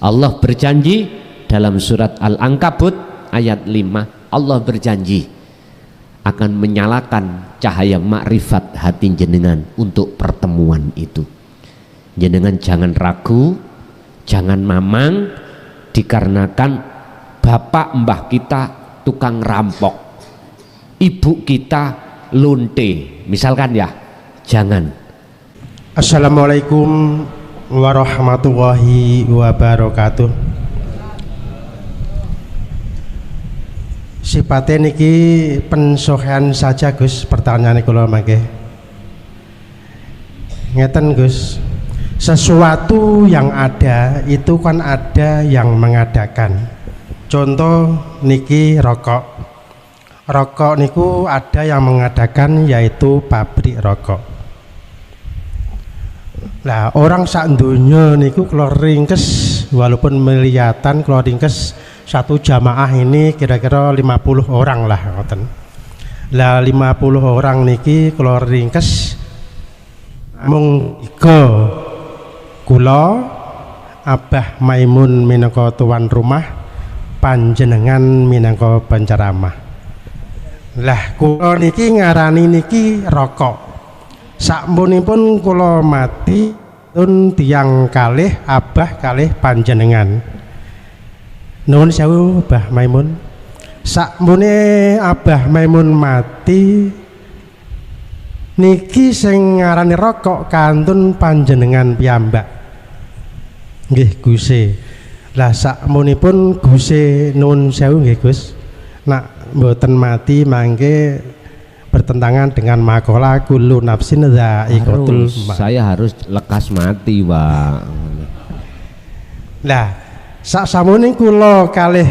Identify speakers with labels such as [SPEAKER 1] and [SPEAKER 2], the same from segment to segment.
[SPEAKER 1] Allah berjanji dalam surat Al-Ankabut ayat 5, Allah berjanji akan menyalakan cahaya makrifat hati jenengan untuk pertemuan itu. Jenengan jangan ragu, jangan mamang, dikarenakan bapak mbah kita tukang rampok, ibu kita lonte, misalkan ya, jangan.
[SPEAKER 2] Assalamualaikum warahmatullahi wabarakatuh. Sifatnya niki pensohean saja Gus, pertanyaan kula mangke. Ngeten Gus, sesuatu yang ada itu kan ada yang mengadakan. Contoh niki rokok. Rokok niku ada yang mengadakan, yaitu pabrik rokok. Nah, orang sak donya niku kalau ringkes, walaupun melihatan kalau ringkes satu jamaah ini kira-kira 50 orang lah ngoten. Lah 50 orang niki kalau ringkes mung iga kula Abah Maimun minangka tuan rumah, panjenengan minangka penceramah. Lah kula niki ngarani niki rokok. Sakmunipun kula mati tun tiyang kalih abah kalih panjenengan. Nuwun sewu Abah Maimun. Sakmune Abah Maimun mati niki sing ngarani rokok kantun panjenengan piyambak. Nggih Guse. Lah sakmunipun Guse nuwun sewu nggih Gus. Nak mboten mati mangke bertentangan dengan makalah kullu nafsin dha'iqatul maut.
[SPEAKER 1] Saya harus lekas mati, Pak.
[SPEAKER 2] Lah, saksamune kula kalih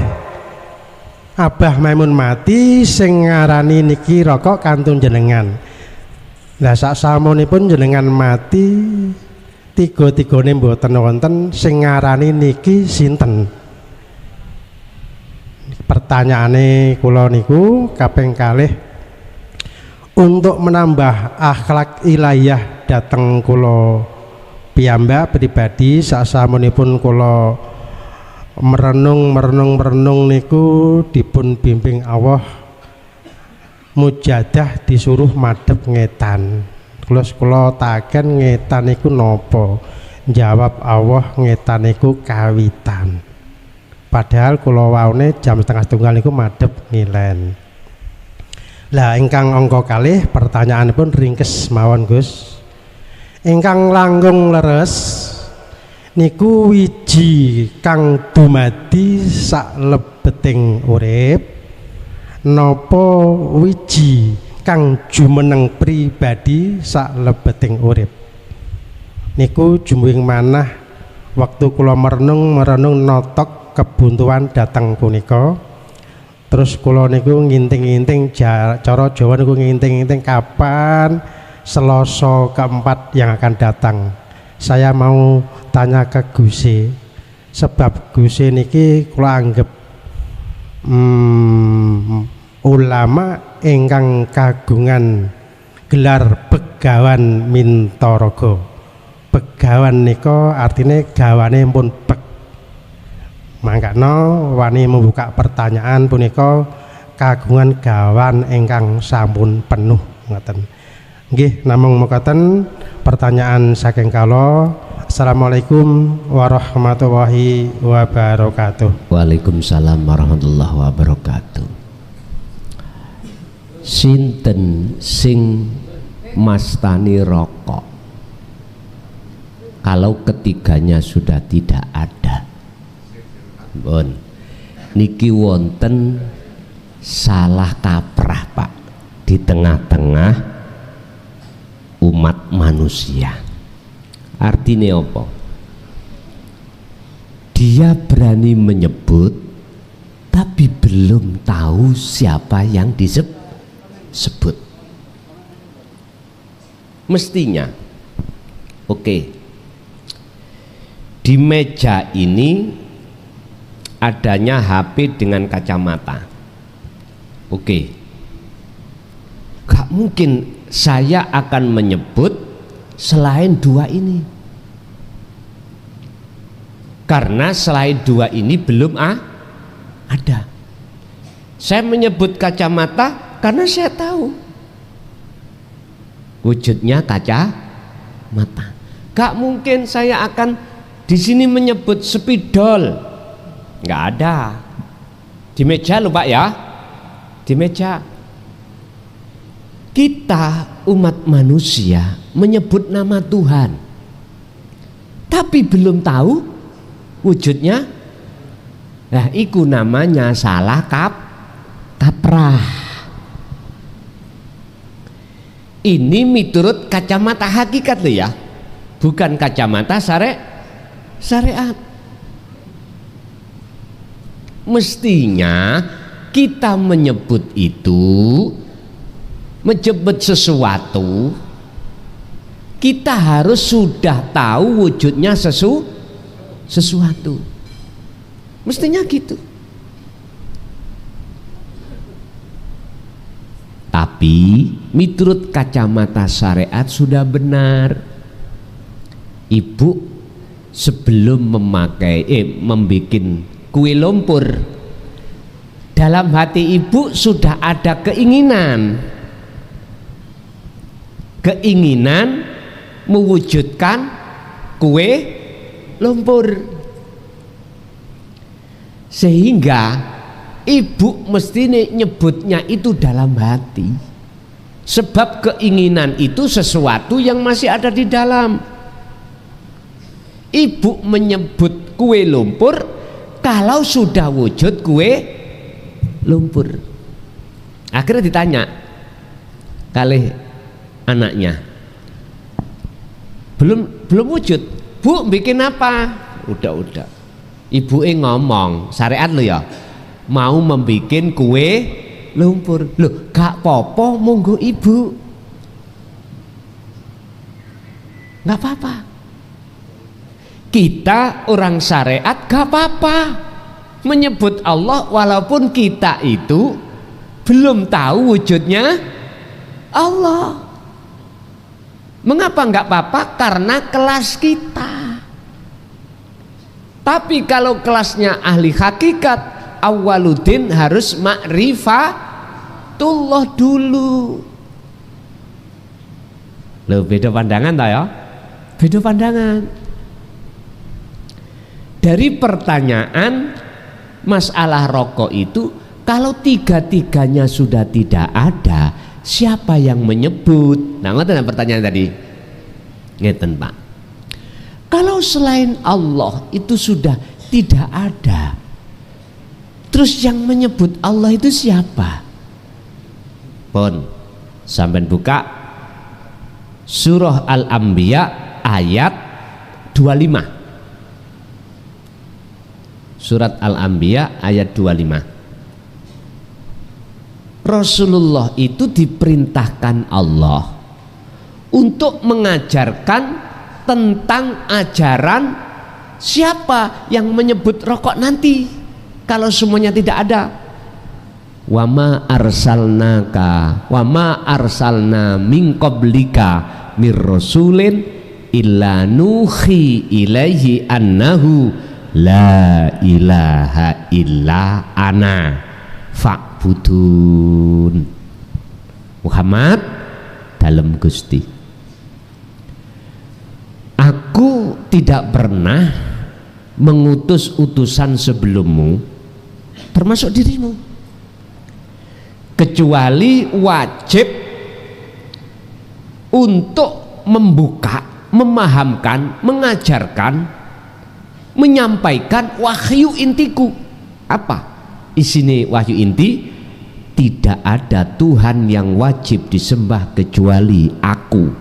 [SPEAKER 2] Abah Maimun mati sing ngarani niki rokok kantun jenengan. Lah saksamunipun jenengan mati tiga-tigane mboten wonten sing ngarani niki sinten? Pertanyaane kula niku kaping kalih untuk menambah akhlak ilahiyah dateng kula piyambak pribadi sasamunipun kula merenung niku dipun bimbing Allah mujadah disuruh madhep ngetan. Kula taken ngetan niku napa? Jawab Allah ngetan niku kawitan. Padahal kula waune jam 12:30 niku madhep ngilen. Lah ingkang angka kalih pertanyaanipun ringkes mawon Gus. Ingkang langkung leres niku wiji kang dumadi saklebeting urip napa wiji kang jumeneng pribadi saklebeting urip. Niku jumuing manah waktu kula merenung notok kebuntuan datang punika. Terus kula niku nginting-nginting cara Jawa niku nginting-nginting kapan Selasa keempat yang akan datang. Saya mau tanya ke Guse, sebab Guse niki kula anggap ulama ingkang kagungan gelar Begawan Mintaraga. Begawan nika artine gawane pun beg. Mangkano wani membuka pertanyaan punika kagungan gawan ingkang sampun penuh ngoten. Nggih namung mekaten pertanyaan saking kala. Assalamualaikum warahmatullahi wabarakatuh.
[SPEAKER 1] Waalaikumsalam warahmatullahi wabarakatuh. Sinten sing mastani rokok kalau ketiganya sudah tidak ada? Bon, niki wonten salah kaprah Pak di tengah-tengah umat manusia. Artinya apa? Dia berani menyebut tapi belum tahu siapa yang disebut. Mestinya oke, di meja ini adanya HP dengan kacamata. Oke, gak mungkin saya akan menyebut selain dua ini. Karena selain dua ini belum ada. Saya menyebut kacamata karena saya tahu wujudnya kacamata. Gak mungkin saya akan di sini menyebut spidol, nggak ada. Di meja loh Pak ya, di meja. Kita umat manusia menyebut nama Tuhan, tapi belum tahu wujudnya. Nah, itu namanya salah kaprah. Ini miturut kacamata hakikat loh ya, bukan kacamata syariat. Mestinya kita menyebut sesuatu, kita harus sudah tahu wujudnya sesuatu. Mestinya gitu. Tapi miturut kacamata syariat sudah benar. Ibu sebelum membuat kue lumpur, dalam hati ibu sudah ada keinginan mewujudkan kue lumpur, sehingga ibu mesti nyebutnya itu dalam hati, sebab keinginan itu sesuatu yang masih ada di dalam. Ibu menyebut kue lumpur kalau sudah wujud kue lumpur. Akhirnya ditanya kali anaknya, belum wujud, Bu bikin apa? Udah ibu ngomong syariat lo ya, mau membikin kue lumpur. Loh gak popo, monggo ibu, gak apa-apa. Kita orang syariat gak apa-apa menyebut Allah walaupun kita itu belum tahu wujudnya Allah. Mengapa nggak apa-apa? Karena kelas kita. Tapi kalau kelasnya ahli hakikat, awwaluddin harus ma'rifatullah dulu. Loh, beda pandangan tak ya? Beda pandangan. Dari pertanyaan masalah rokok itu, kalau tiga-tiganya sudah tidak ada, siapa yang menyebut? Nah, ngeten pertanyaan tadi. Ngeten Pak. Kalau selain Allah itu sudah tidak ada, terus yang menyebut Allah itu siapa? Pun sampai buka surah Al-Anbiya ayat 25. Surat Al-Anbiya ayat 25. Rasulullah itu diperintahkan Allah untuk mengajarkan tentang ajaran siapa yang menyebut rokok nanti kalau semuanya tidak ada. Wa ma arsalna min qablika mir rasulin illa nuhi ilaihi annahu la ilaha illa ana fa'budun. Muhammad dalam Gusti, aku tidak pernah mengutus utusan sebelummu termasuk dirimu, kecuali wajib untuk membuka, memahamkan, mengajarkan, menyampaikan wahyu intiku. Apa isine wahyu inti? Tidak ada Tuhan yang wajib disembah kecuali aku.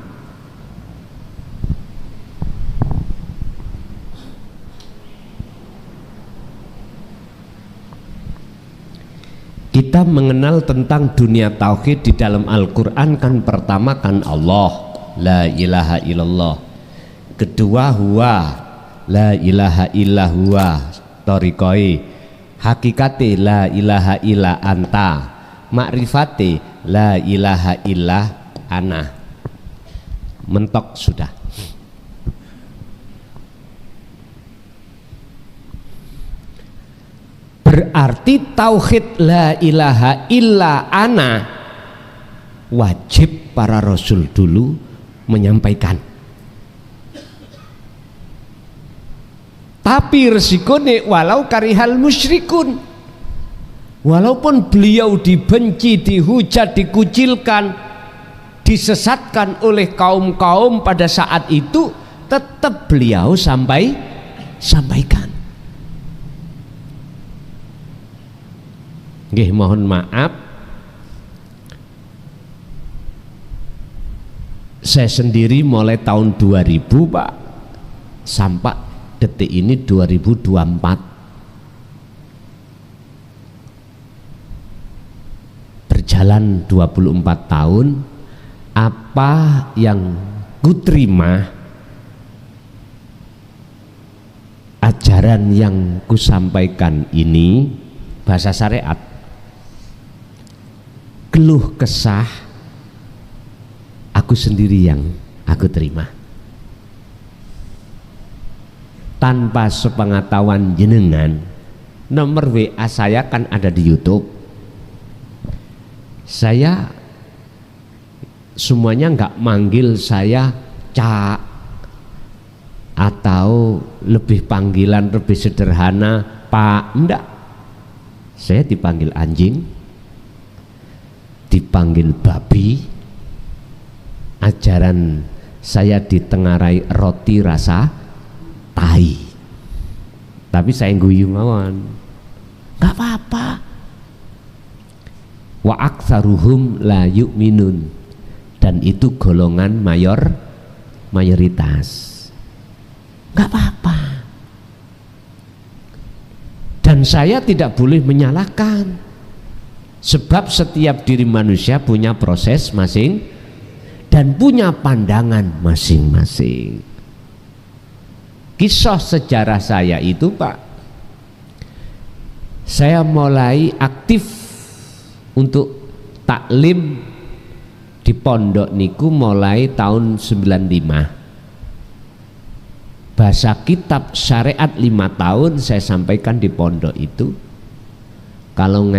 [SPEAKER 1] Kita mengenal tentang dunia tauhid di dalam Al-Quran kan pertama kan Allah, la ilaha illallah. Kedua huwa, la ilaha illa huwa tariqai. Hakikate la ilaha illa anta. Makrifate la ilaha illa ana. Mentok sudah. Berarti tauhid la ilaha illa ana wajib para rasul dulu menyampaikan. Tapi resikonya walau karihal musyrikun, walaupun beliau dibenci, dihujat, dikucilkan, disesatkan oleh kaum-kaum pada saat itu, tetap beliau sampaikan. Nggih, mohon maaf, saya sendiri mulai tahun 2000 Pak sampai detik ini 2024, berjalan 24 tahun. Apa yang kuterima, ajaran yang kusampaikan ini bahasa syariat, keluh kesah aku sendiri yang aku terima, tanpa sepengetahuan jenengan. Nomor WA saya kan ada di YouTube. Saya semuanya nggak manggil saya Cak, atau lebih panggilan lebih sederhana Pak, enggak. Saya dipanggil anjing, dipanggil babi. Ajaran saya ditengarai roti rasa tai, tapi saya guyu mawon, nggak apa-apa. Wa aktsaruhum la yu'minun, dan itu golongan mayoritas, nggak apa-apa. Dan saya tidak boleh menyalahkan, sebab setiap diri manusia punya proses masing dan punya pandangan masing-masing. Kisah sejarah saya itu Pak, saya mulai aktif untuk taklim di pondok niku mulai tahun 95. Bahasa kitab syariat 5 tahun saya sampaikan di pondok itu. Kalau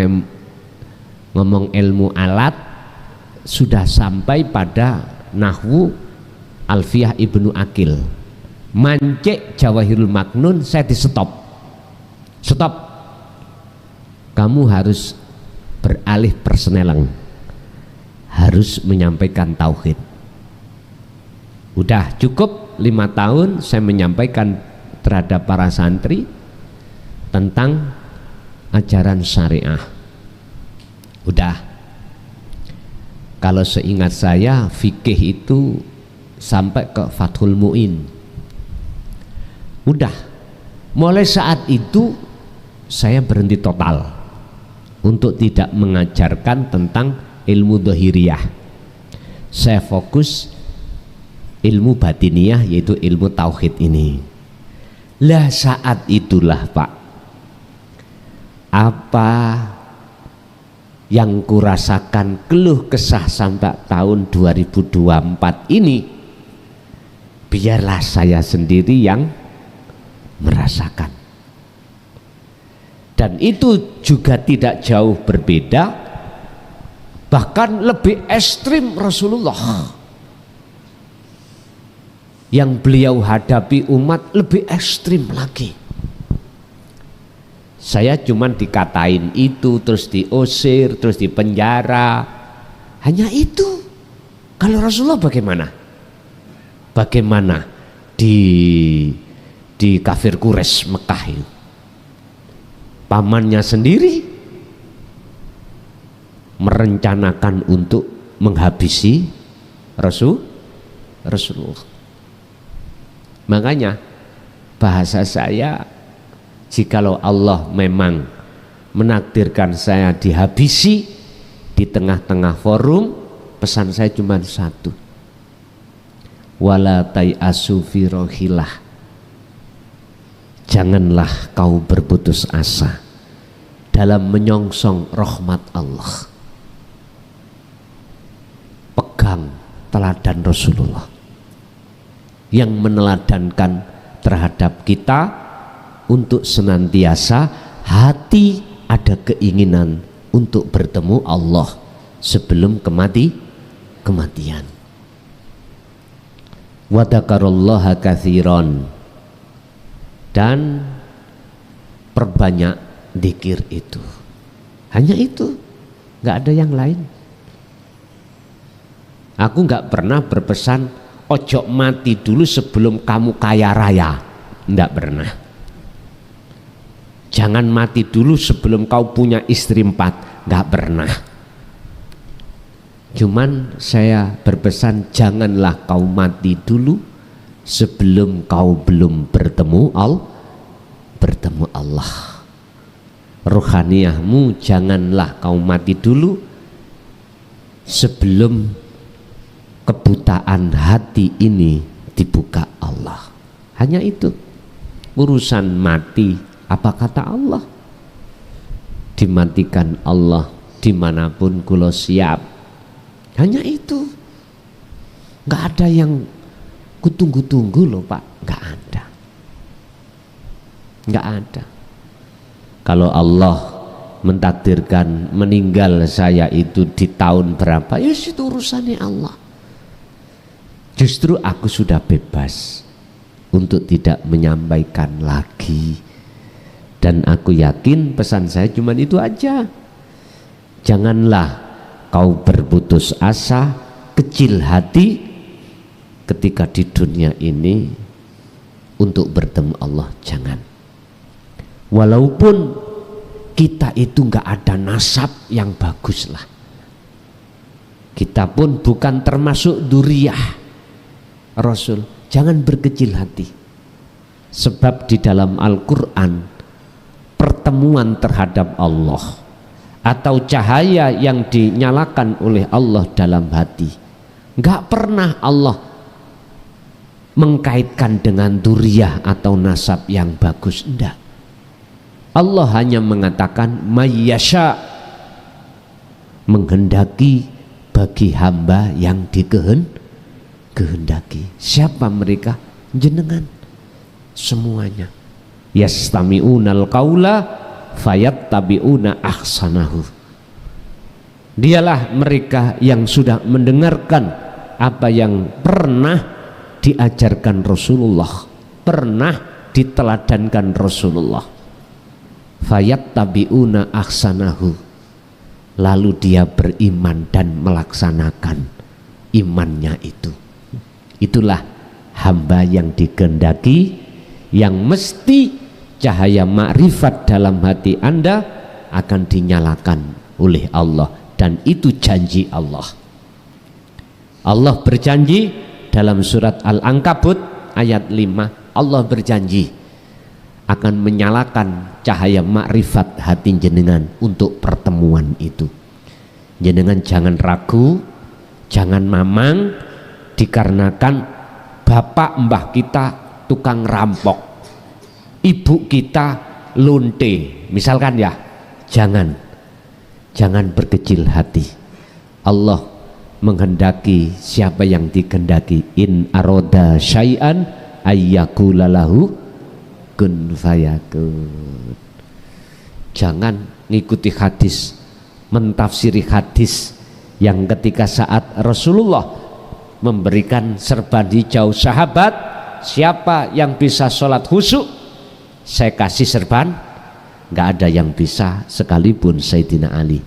[SPEAKER 1] ngomong ilmu alat sudah sampai pada nahwu Alfiyah Ibnu Akil. Mancek Jawahirul Maknun saya di stop. Kamu harus beralih persnelang, harus menyampaikan tauhid. Udah cukup 5 tahun saya menyampaikan terhadap para santri tentang ajaran syariah. Udah, kalau seingat saya fikih itu sampai ke Fathul Mu'in. Udah, mulai saat itu saya berhenti total untuk tidak mengajarkan tentang ilmu dhahiriyah. Saya fokus ilmu batiniyah, yaitu ilmu tauhid ini. Lah saat itulah Pak, apa yang kurasakan keluh kesah sampai tahun 2024 ini, biarlah saya sendiri yang merasakan. Dan itu juga tidak jauh berbeda, bahkan lebih ekstrim Rasulullah. Yang beliau hadapi umat lebih ekstrim lagi. Saya cuman dikatain itu, terus diusir, terus dipenjara, hanya itu. Kalau Rasulullah bagaimana? Bagaimana di kafir Quraisy Mekah itu? Pamannya sendiri merencanakan untuk menghabisi Rasulullah. Makanya bahasa saya, jikalau Allah memang menakdirkan saya dihabisi di tengah-tengah forum, pesan saya cuma satu: wala tai'asu fi rohillah, janganlah kau berputus asa dalam menyongsong rahmat Allah. Pegang teladan Rasulullah yang meneladankan terhadap kita untuk senantiasa hati ada keinginan untuk bertemu Allah sebelum kematian. Wa dzakarallaha katsiran, dan perbanyak zikir itu. Hanya itu, nggak ada yang lain. Aku nggak pernah berpesan ojo mati dulu sebelum kamu kaya raya, nggak pernah. Jangan mati dulu sebelum kau punya istri 4, nggak pernah. Cuman saya berpesan janganlah kau mati dulu sebelum kau belum bertemu Allah. Rohaniyahmu janganlah kau mati dulu sebelum kebutaan hati ini dibuka Allah. Hanya itu. Urusan mati, apa kata Allah? Dimatikan Allah dimanapun kulo siap. Hanya itu. Nggak ada yang kutunggu-tunggu loh Pak. Nggak ada. Nggak ada. Kalau Allah mentakdirkan meninggal saya itu di tahun berapa, ya itu urusannya Allah. Justru aku sudah bebas untuk tidak menyampaikan lagi, dan aku yakin pesan saya cuma itu aja. Janganlah kau berputus asa, kecil hati ketika di dunia ini untuk bertemu Allah, jangan. Walaupun kita itu nggak ada nasab yang bagus lah, kita pun bukan termasuk duriyah Rasul, jangan berkecil hati. Sebab di dalam Al-Quran pertemuan terhadap Allah atau cahaya yang dinyalakan oleh Allah dalam hati, nggak pernah Allah mengkaitkan dengan duriyah atau nasab yang bagus, enggak. Allah hanya mengatakan mayyasha, menghendaki bagi hamba yang dikehendaki. Siapa mereka? Jenengan semuanya. Yastami'unal qaula fayattabi'una ahsanahu. Dialah mereka yang sudah mendengarkan apa yang pernah diajarkan Rasulullah, pernah diteladankan Rasulullah. Fayattabi'una ahsanahu, lalu dia beriman dan melaksanakan imannya itu. Itulah hamba yang dikehendaki, yang mesti cahaya makrifat dalam hati Anda akan dinyalakan oleh Allah, dan itu janji Allah. Allah berjanji dalam surat Al-Ankabut ayat 5, Allah berjanji akan menyalakan cahaya makrifat hati jenengan untuk pertemuan itu. Jenengan jangan ragu, jangan mamang dikarenakan bapak mbah kita tukang rampok, ibu kita lonte misalkan ya. Jangan berkecil hati. Allah menghendaki siapa yang dikehendaki, in aroda syai'an ayyakulalahu kun fayakun. Jangan ngikuti hadis, mentafsiri hadis yang ketika saat Rasulullah memberikan serban hijau sahabat, siapa yang bisa sholat khusyuk saya kasih serban, nggak ada yang bisa sekalipun Sayyidina Ali.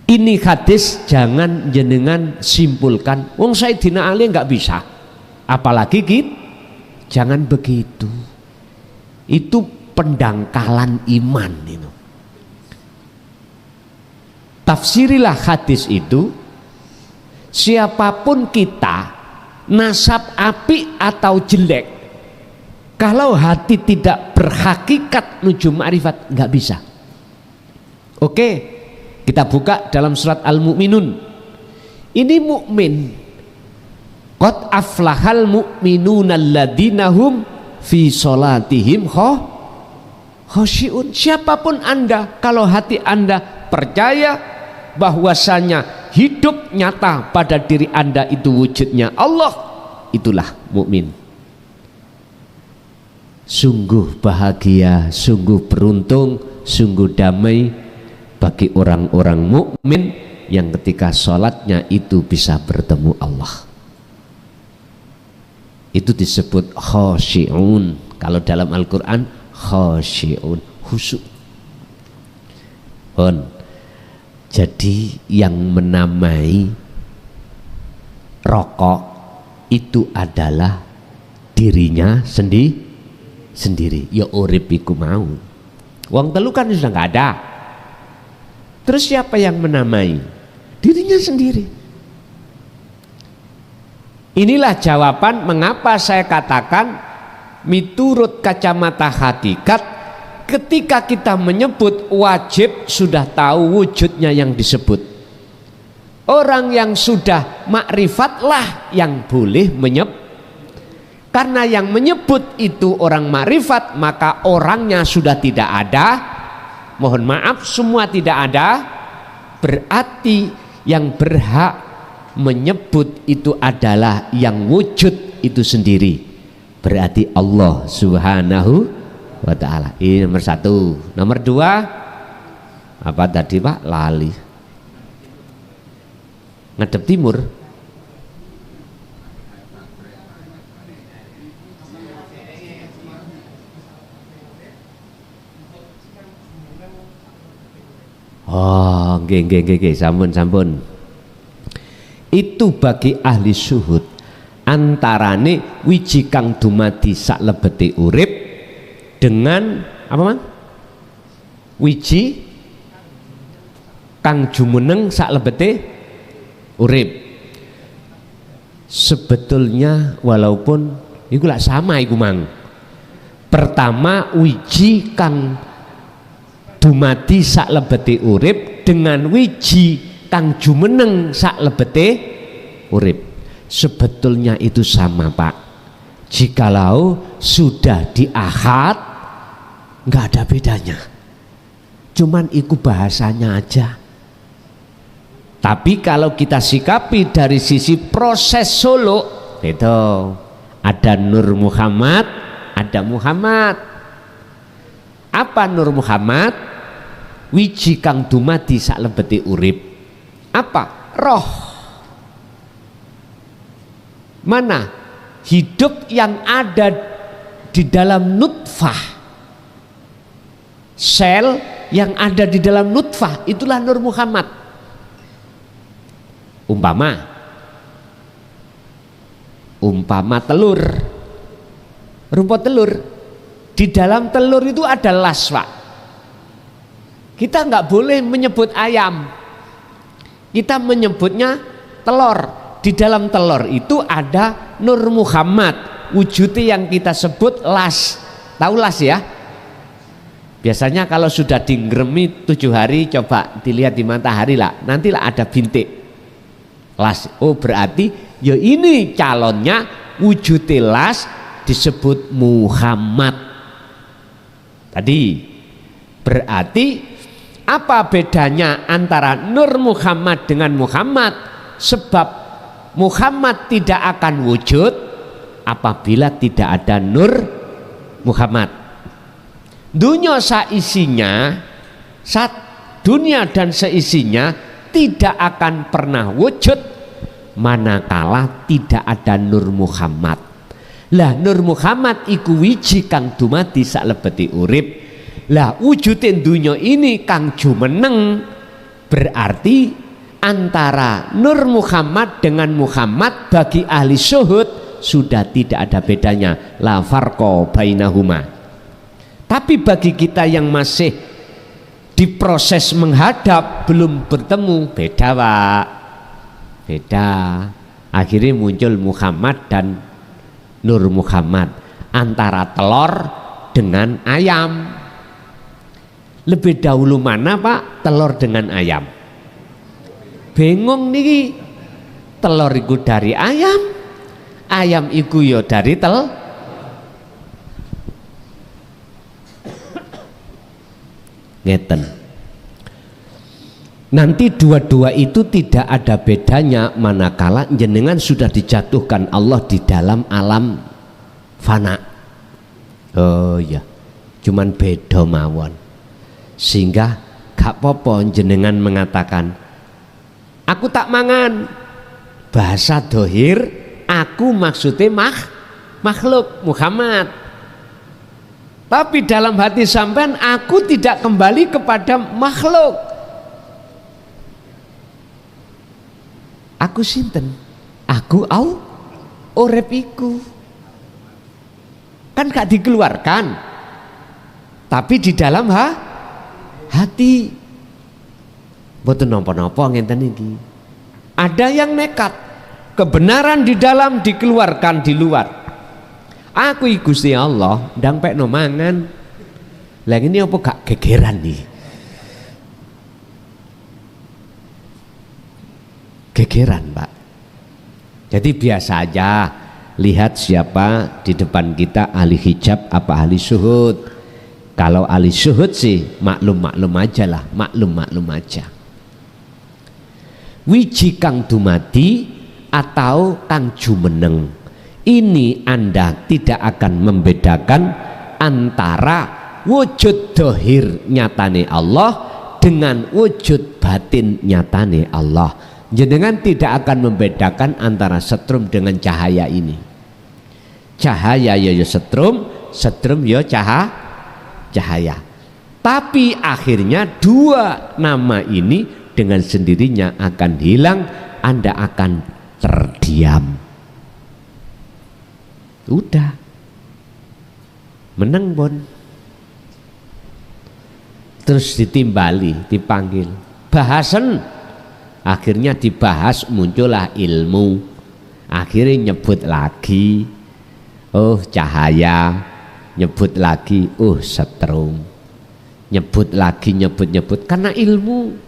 [SPEAKER 1] Ini hadis jangan jenengan simpulkan wong Sayyidina Ali nggak bisa, apalagi gitu. Jangan begitu. Itu pendangkalan iman itu. Tafsirilah hadis itu. Siapapun kita, nasab apik atau jelek, kalau hati tidak berhakikat menuju ma'rifat, nggak bisa. Oke, kita buka dalam surat Al-Mu'minun. Ini mukmin. Qad aflahal mu'minuna alladzina hum fi sholatihim khosyi'un. Siapapun Anda, kalau hati Anda percaya bahwasanya hidup nyata pada diri Anda itu wujudnya Allah, itulah mukmin. Sungguh bahagia, sungguh beruntung, sungguh damai bagi orang-orang mukmin yang ketika sholatnya itu bisa bertemu Allah. Itu disebut khasyi'un. Kalau dalam Al-Quran khasyi'un, khusyuk. Jadi yang menamai rokok itu adalah dirinya sendiri. Ya urip iku mau. Wong telu kan sudah nggak ada. Terus siapa yang menamai? Dirinya sendiri. Inilah jawaban mengapa saya katakan miturut kacamata hakikat, ketika kita menyebut wajib sudah tahu wujudnya yang disebut. Orang yang sudah makrifatlah yang boleh menyebut. Karena yang menyebut itu orang makrifat, maka orangnya sudah tidak ada. Mohon maaf, semua tidak ada. Berarti yang berhak menyebut itu adalah yang wujud itu sendiri. Berarti Allah Subhanahu wa ta'ala. Ini nomor satu. Nomor dua, apa tadi Pak? Lali. Ngadep timur. Oh, nggih, sampun. Itu bagi ahli syuhud antarane wiji kang dumadi sak lebete urip dengan apa Mang? Wiji kang jumeneng sak lebete urip. Sebetulnya walaupun iku lak sama iku Mang. Pertama wiji kang dumadi sak lebete urip dengan wiji kang jumeneng sak lebete urip. Sebetulnya itu sama Pak. Jikalau sudah di ahad nggak ada bedanya, cuman iku bahasanya aja. Tapi kalau kita sikapi dari sisi proses solo, itu ada Nur Muhammad, ada Muhammad. Apa Nur Muhammad? Wiji kang dumadi sak lebete urip. Apa? Roh. Mana? Hidup yang ada di dalam nutfah. Sel yang ada di dalam nutfah, itulah Nur Muhammad. Umpama telur. Rumput telur. Di dalam telur itu ada las, Pak. Kita nggak boleh menyebut ayam, kita menyebutnya telur. Di dalam telur itu ada Nur Muhammad, wujudnya yang kita sebut las. Tahu las ya? Biasanya kalau sudah dinggremi 7 hari, coba dilihat di matahari lah, nantilah ada bintik las. Oh berarti ya ini calonnya wujudnya las, disebut Muhammad. Tadi berarti apa bedanya antara Nur Muhammad dengan Muhammad? Sebab Muhammad tidak akan wujud apabila tidak ada Nur Muhammad. Dunia seisinya, dunia dan seisinya tidak akan pernah wujud manakala tidak ada Nur Muhammad. Lah Nur Muhammad iku wiji kang dumadi sak lebeti urip. Lah wujudin dunia ini kang jumeneng, berarti antara Nur Muhammad dengan Muhammad bagi ahli syuhud sudah tidak ada bedanya, la farqa bainahuma. Tapi bagi kita yang masih diproses menghadap belum bertemu, beda Pak, beda. Akhirnya muncul Muhammad dan Nur Muhammad, antara telur dengan ayam. Lebih dahulu mana Pak, telur dengan ayam? Bingung nih, telur iku dari ayam, ayam iku yo dari ngeten. Nanti dua-dua itu tidak ada bedanya manakala jenengan sudah dijatuhkan Allah di dalam alam fana. Oh ya, cuman beda mawon. Sehingga gak popo jenengan mengatakan aku tak mangan, bahasa dohir aku maksudnya makhluk Muhammad. Tapi dalam hati sampean aku tidak kembali kepada makhluk. Aku sinten? Aku urip iku. Kan gak dikeluarkan. Tapi di dalam hati. Mboten napa-napa ngenten iki. Ada yang nekat. Kebenaran di dalam dikeluarkan di luar. Aku Gusti Allah ndang pekno mangan. Lah ini apa gak gegeran nih? Gegeran, Pak. Jadi biasa aja, lihat siapa di depan kita, ahli hijab apa ahli syuhud. Kalau ahli syuhud sih maklum aja lah, maklum aja. Wiji kang dumadi atau kang jumeneng, ini Anda tidak akan membedakan antara wujud dohir nyatane Allah dengan wujud batin nyatane Allah. Jenengan tidak akan membedakan antara setrum dengan cahaya ini. Cahaya ya setrum, setrum ya cahaya. Tapi akhirnya dua nama ini dengan sendirinya akan hilang, Anda akan terdiam. Udah meneng bon. Terus ditimbali, dipanggil bahasan, akhirnya dibahas, muncullah ilmu. Akhirnya nyebut lagi oh cahaya, nyebut lagi oh setrum, nyebut lagi, nyebut karena ilmu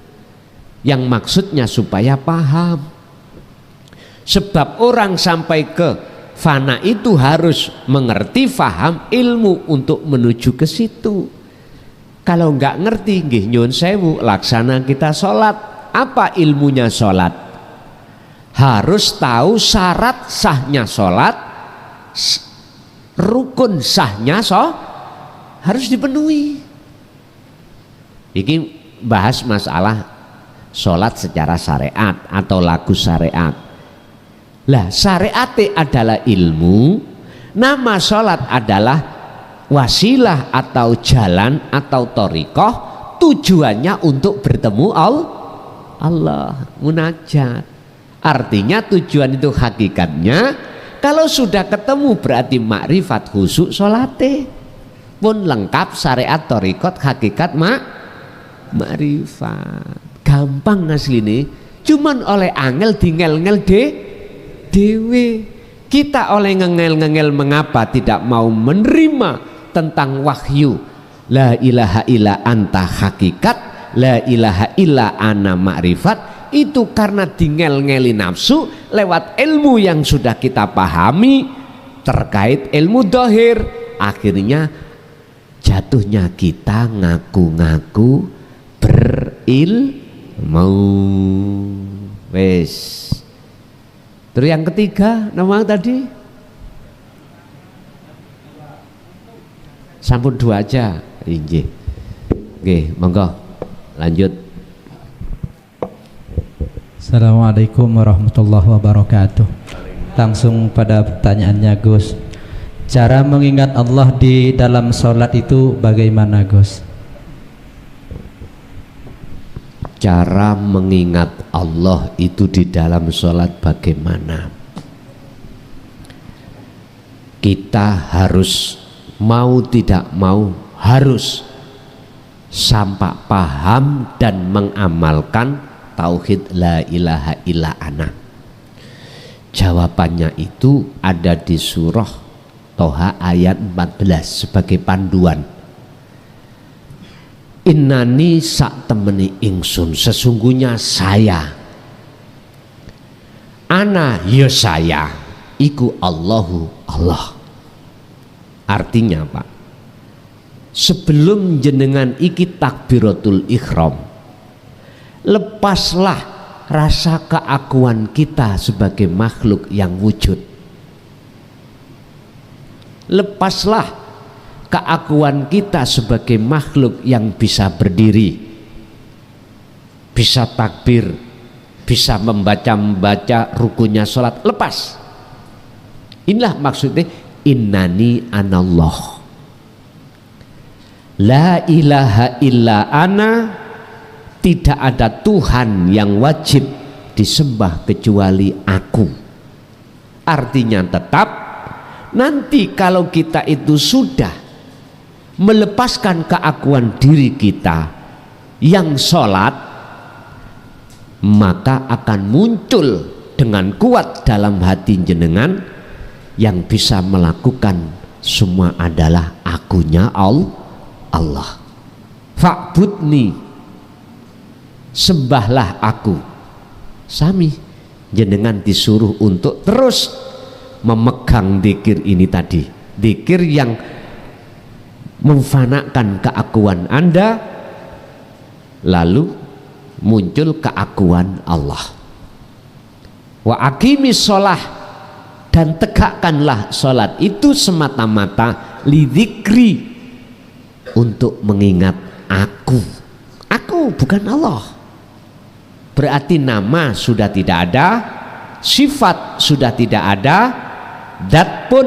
[SPEAKER 1] yang maksudnya supaya paham. Sebab orang sampai ke fana itu harus mengerti, faham, ilmu untuk menuju ke situ. Kalau nggak ngerti, nggih nyun sewu, laksana kita sholat. Apa ilmunya sholat? Harus tahu syarat sahnya sholat, rukun sahnya harus dipenuhi. Ini bahas masalah sholat secara syariat atau lagu syariat. Lah syariat adalah ilmu, nama sholat adalah wasilah atau jalan atau thariqah, tujuannya untuk bertemu Allah, munajat. Artinya tujuan itu hakikatnya kalau sudah ketemu berarti makrifat khusyuk sholate pun lengkap, syariat thariqat hakikat makrifat. Gampang asline, cuman oleh angel dingel-ngel dewe. Kita oleh ngengel-ngengel mengapa tidak mau menerima tentang wahyu la ilaha illa anta hakikat, la ilaha illa ana ma'rifat, itu karena dingel-ngeli nafsu lewat ilmu yang sudah kita pahami terkait ilmu dohir. Akhirnya jatuhnya kita ngaku-ngaku berilmu. Wes. Terus yang ketiga nama tadi sampun dua aja. Injih. Oke, monggo lanjut.
[SPEAKER 3] Assalamualaikum warahmatullahi wabarakatuh. Langsung pada pertanyaannya Gus, cara mengingat Allah di dalam sholat itu bagaimana Gus?
[SPEAKER 1] Cara mengingat Allah itu di dalam sholat bagaimana? Kita harus mau tidak mau harus sampai paham dan mengamalkan tauhid la ilaha illa ana. Jawabannya itu ada di surah Toha ayat 14 sebagai panduan. Innani sak temeni ingsun, sesungguhnya saya, ana ya saya, iku Allahu Allah. Artinya Pak, sebelum jenengan iki takbiratul ihram, lepaslah rasa keakuan kita sebagai makhluk yang wujud. Lepaslah keakuan kita sebagai makhluk yang bisa berdiri, bisa takbir, bisa membaca rukunya sholat, lepas. Inilah maksudnya innani anallah, la ilaha illa ana, tidak ada Tuhan yang wajib disembah kecuali aku. Artinya tetap nanti kalau kita itu sudah melepaskan keakuan diri kita yang sholat, maka akan muncul dengan kuat dalam hati jenengan yang bisa melakukan semua adalah akunya Allah. Fa'budni, sembahlah aku. Sami jenengan disuruh untuk terus memegang dzikir ini tadi, dzikir yang memfanakan keakuan Anda, lalu muncul keakuan Allah. Wa aqimis sholah, dan tegakkanlah sholat itu semata-mata lidzikri, untuk mengingat aku. Aku bukan Allah. Berarti nama sudah tidak ada, sifat sudah tidak ada, dat pun,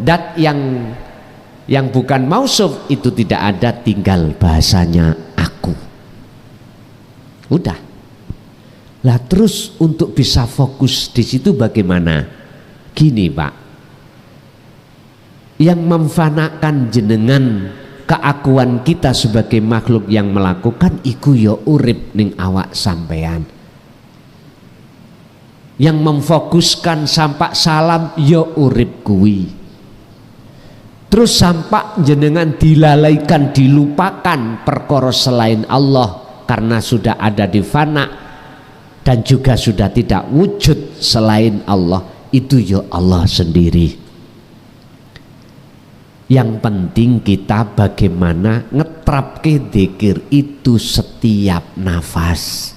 [SPEAKER 1] dat yang bukan mausuf itu tidak ada, tinggal bahasanya aku. Udah. Lah terus untuk bisa fokus di situ bagaimana? Gini Pak, yang memfanakan jenengan keakuan kita sebagai makhluk yang melakukan iku ya urip ning awak sampean. Yang memfokuskan sampak salam ya urip kuwi. Terus sampak jenengan dilalaikan, dilupakan perkara selain Allah karena sudah ada di fana dan juga sudah tidak wujud selain Allah, itu ya Allah sendiri. Yang penting kita bagaimana ngetrapke dzikir itu setiap nafas.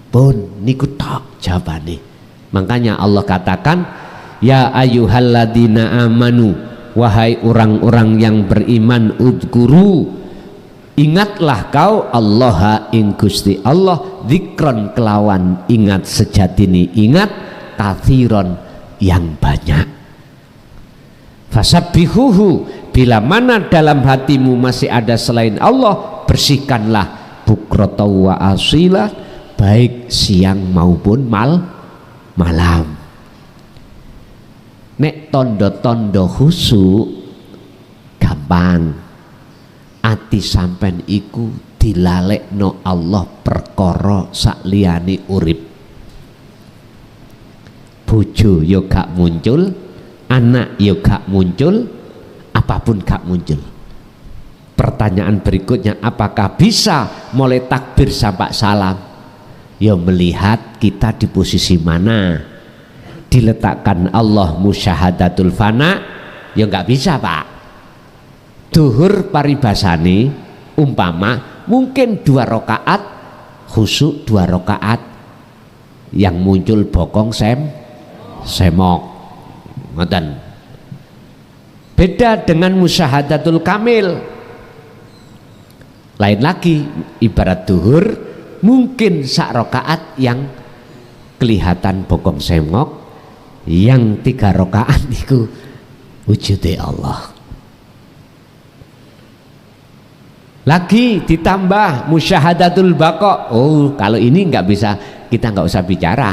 [SPEAKER 1] Pun niku tok jawabane. Makanya Allah katakan, ya ayyuhalladzina amanu, wahai orang-orang yang beriman, udguru, ingatlah kau Allah ing Gusti Allah, dzikron kelawan ingat sejatine ingat, katsiron yang banyak. Fasabbihuhu, bila mana dalam hatimu masih ada selain Allah, bersihkanlah bukrata wa asila, baik siang maupun malam. Nek tondo-tondo khusyuk gampang, ati sampen iku dilalekno Allah perkara sakliyane urip. Bojo yo gak muncul, anak ya gak muncul, apapun gak muncul. Pertanyaan berikutnya, apakah bisa mulai takbir sampai salam? Ya melihat kita di posisi mana. Diletakkan Allah musyahadatul fana, ya gak bisa Pak. Duhur paribasane umpama mungkin 2 rakaat khusyuk, 2 rakaat yang muncul bokong semok. Ngoten. Beda dengan musyahadatul kamil. Lain lagi, ibarat duhur mungkin sak rakaat yang kelihatan bokong semok, yang 3 rakaat itu wujude Allah. Lagi ditambah musyahadatul baqa. Oh, kalau ini nggak bisa, kita nggak usah bicara.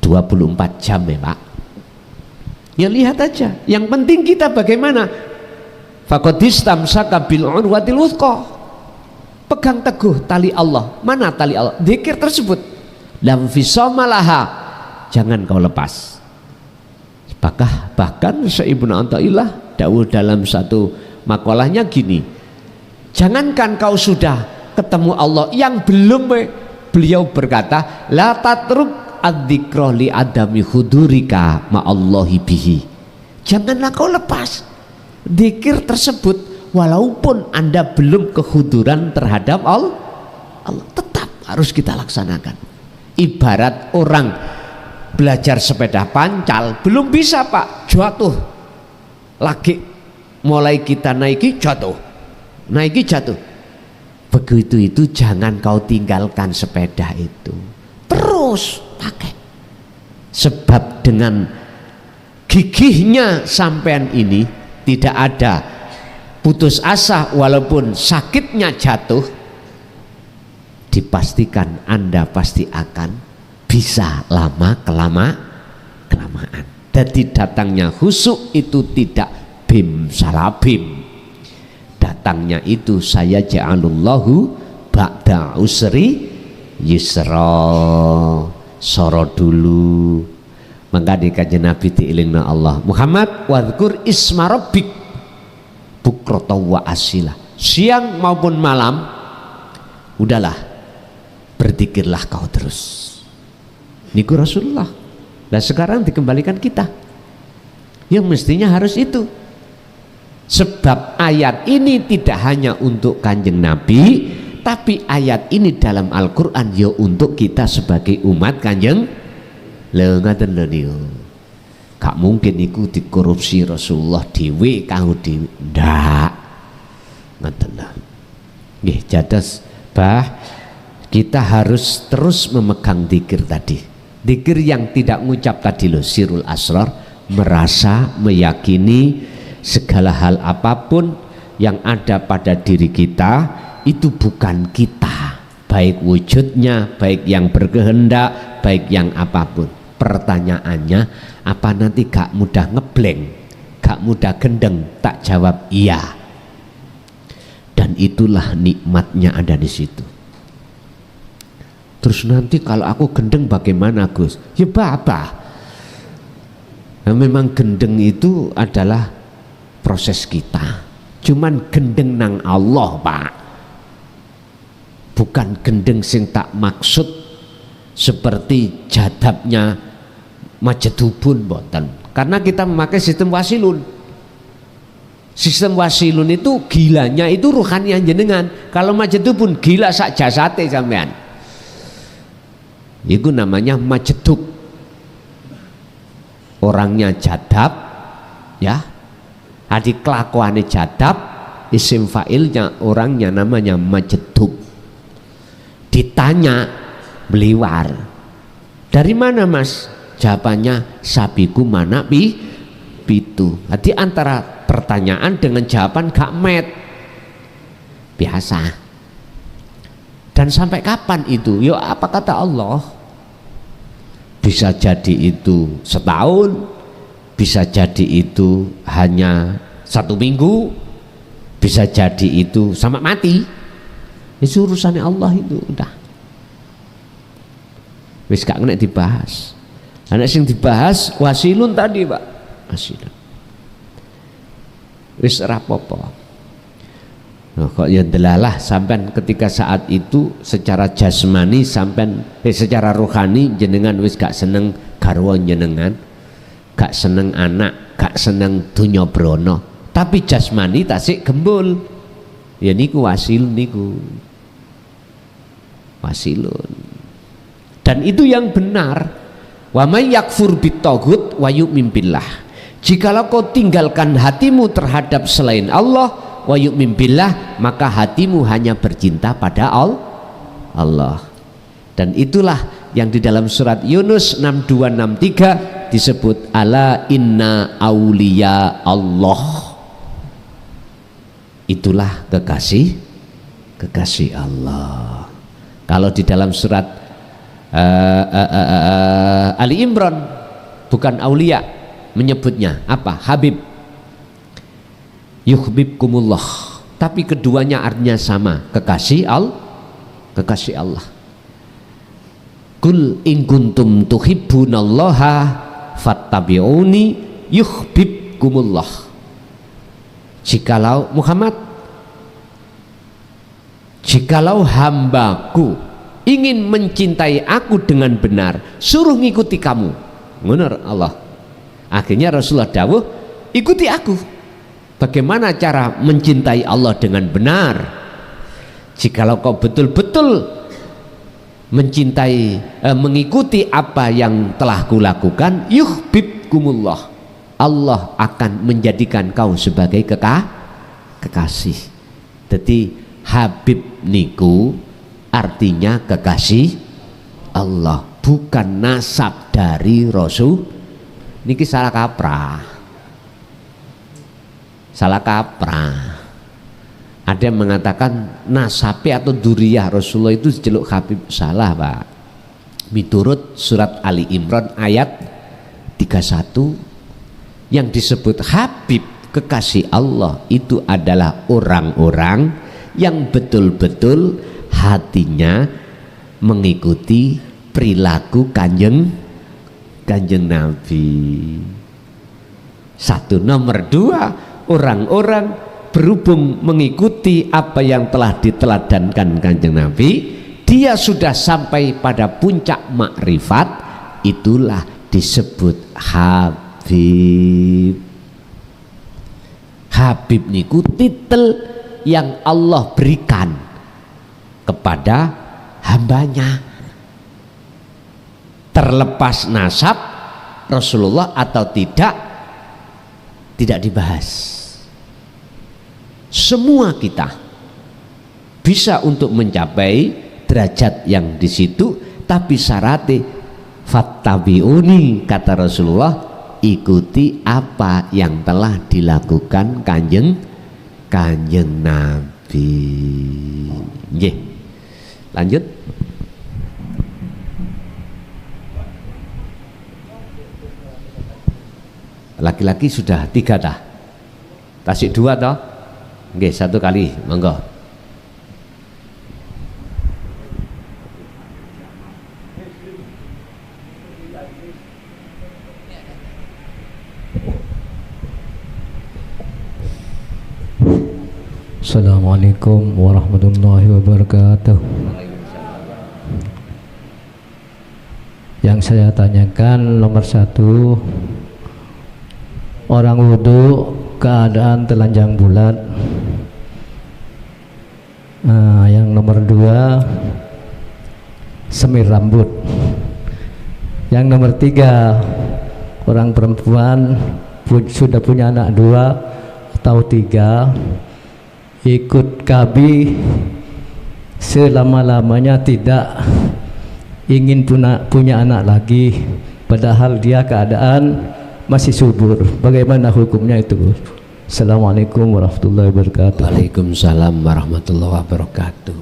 [SPEAKER 1] 24 jam ya Pak. Ya lihat aja. Yang penting kita bagaimana? Faqadistamsaka bil urwatil wuthqa. Pegang teguh tali Allah. Mana tali Allah? Zikir tersebut. Lam fisamalaha. Jangan kau lepas. Bahkan Ibnu Athaillah dawuh dalam satu makalahnya gini. Jangankan kau sudah ketemu Allah, yang belum, beliau berkata, la tatruk adzikra li adami hudurika ma'allahi bihi. Janganlah kau lepas dzikir tersebut walaupun Anda belum kehuduran terhadap Allah, tetap harus kita laksanakan. Ibarat orang belajar sepeda pancal, belum bisa Pak, jatuh lagi mulai kita naiki jatuh, naiki jatuh. Begitu itu jangan kau tinggalkan sepeda itu, terus pakai. Sebab dengan gigihnya sampean ini tidak ada putus asa walaupun sakitnya jatuh, dipastikan Anda pasti akan bisa lama kelamaan. Jadi datangnya khusyuk itu tidak bim salah bim. Datangnya itu saya ja'alullahu ba'da usri yusra, soro dulu. Maka di kajian Nabi diilingna Allah, Muhammad wadhkur isma rabbik bukrata wa asila, siang maupun malam udahlah berzikirlah kau terus. Niku Rasulullah. Nah sekarang dikembalikan kita yang mestinya harus itu. Sebab ayat ini tidak hanya untuk Kanjeng Nabi, tapi ayat ini dalam Al-Quran ya untuk kita sebagai umat Kanjeng. Lho ngaten lho niku. Gak mungkin iku dikorupsi Rasulullah dhewe kanggo dhewe. Ndak. Ngaten lho. Nggih, jados bah kita harus terus memegang dzikir tadi. Dzikir yang tidak ngucap tadi loh, sirul asrar, merasa meyakini segala hal apapun yang ada pada diri kita itu bukan kita, baik wujudnya, baik yang berkehendak, baik yang apapun. Pertanyaannya, apa nanti gak mudah ngeblank, gak mudah gendeng? Tak jawab iya. Dan itulah nikmatnya ada di situ. Terus nanti kalau aku gendeng bagaimana Gus? Ya apa? Nah, memang gendeng itu adalah proses kita, cuman gendeng nang Allah Pak, bukan gendeng sing tak maksud seperti jadabnya majedubun boten, karena kita memakai sistem wasilun. Sistem wasilun itu gilanya itu ruhani jenengan, kalau majedubun gila sak jasate sampean, itu namanya majedub, orangnya jadab ya. Adik kelakuannya jadab, isim fa'ilnya orangnya namanya majedub. Ditanya beliwar, dari mana mas? Jawabannya sabiku mana pitu. Jadi antara pertanyaan dengan jawaban gak met, biasa. Dan sampai kapan itu? Yo apa kata Allah? Bisa jadi itu setahun, bisa jadi itu hanya 1 minggu, bisa jadi itu sampai mati. Itu urusannya Allah itu udah. Wis gak kena dibahas. Anak sing dibahas wasilun tadi Pak, wasilun. Wis rapopo. Nah, kok ya delalah sampean ketika saat itu secara jasmani sampean secara rohani jenengan wis gak seneng garwa jenengan, gak seneng anak, gak seneng dunya brono, tapi jasmani tasik gembul. Ya niku wasilun niku. Wasilun. Dan itu yang benar. Wa may yakfur bitaghut wa yu'min billah. Jikalau kau tinggalkan hatimu terhadap selain Allah, wa yu'min billah, maka hatimu hanya bercinta pada Allah. Dan itulah yang di dalam surat Yunus 6263 disebut ala inna auliya Allah. Itulah kekasih Allah. Kalau di dalam surat Ali Imran bukan aulia menyebutnya apa? Habib. Yuhibbukumullah. Tapi keduanya artinya sama, kekasih Allah. Kul in kuntum tuhibbunallaha fattabi'uni yuhibbukumullah. Jikalau hambaku ingin mencintai aku dengan benar, suruh ngikuti kamu. Benar Allah. Akhirnya Rasulullah dawuh, ikuti aku. Bagaimana cara mencintai Allah dengan benar? Jikalau kau betul-betul mencintai, mengikuti apa yang telah kulakukan, yuhibbukumullah, Allah akan menjadikan kau sebagai kekasih. Jadi Habib niku artinya kekasih Allah, bukan nasab dari Rasul. Niki salah kaprah. Salah kaprah. Ada yang mengatakan nasabi atau duriyah Rasulullah itu diceluk Habib. Salah, Pak. Miturut surat Ali Imran ayat 31, yang disebut Habib kekasih Allah itu adalah orang-orang yang betul-betul hatinya mengikuti perilaku kanjeng Nabi. Satu. Nomor dua, orang-orang berhubung mengikuti apa yang telah diteladankan kanjeng Nabi, dia sudah sampai pada puncak makrifat, itulah disebut Habib. Habib niku titel yang Allah berikan kepada hambanya, terlepas nasab Rasulullah atau tidak dibahas. Semua kita bisa untuk mencapai derajat yang di situ, tapi syaratnya fattabi'uni, kata Rasulullah, ikuti apa yang telah dilakukan kanjeng Nabi. Nggih. Lanjut. Laki-laki sudah 3 dah. Tasik 2 toh? Nggih, 1 kali, monggo.
[SPEAKER 3] Assalamualaikum warahmatullahi wabarakatuh. Yang saya tanyakan nomor 1, orang wudhu keadaan telanjang bulat. Yang nomor 2, semir rambut. Yang nomor 3, orang perempuan sudah punya anak 2 atau 3, ikut KB selama-lamanya tidak ingin punya anak lagi, padahal dia keadaan masih subur. Bagaimana hukumnya itu? Assalamualaikum warahmatullahi wabarakatuh.
[SPEAKER 1] Waalaikumsalam warahmatullahi wabarakatuh.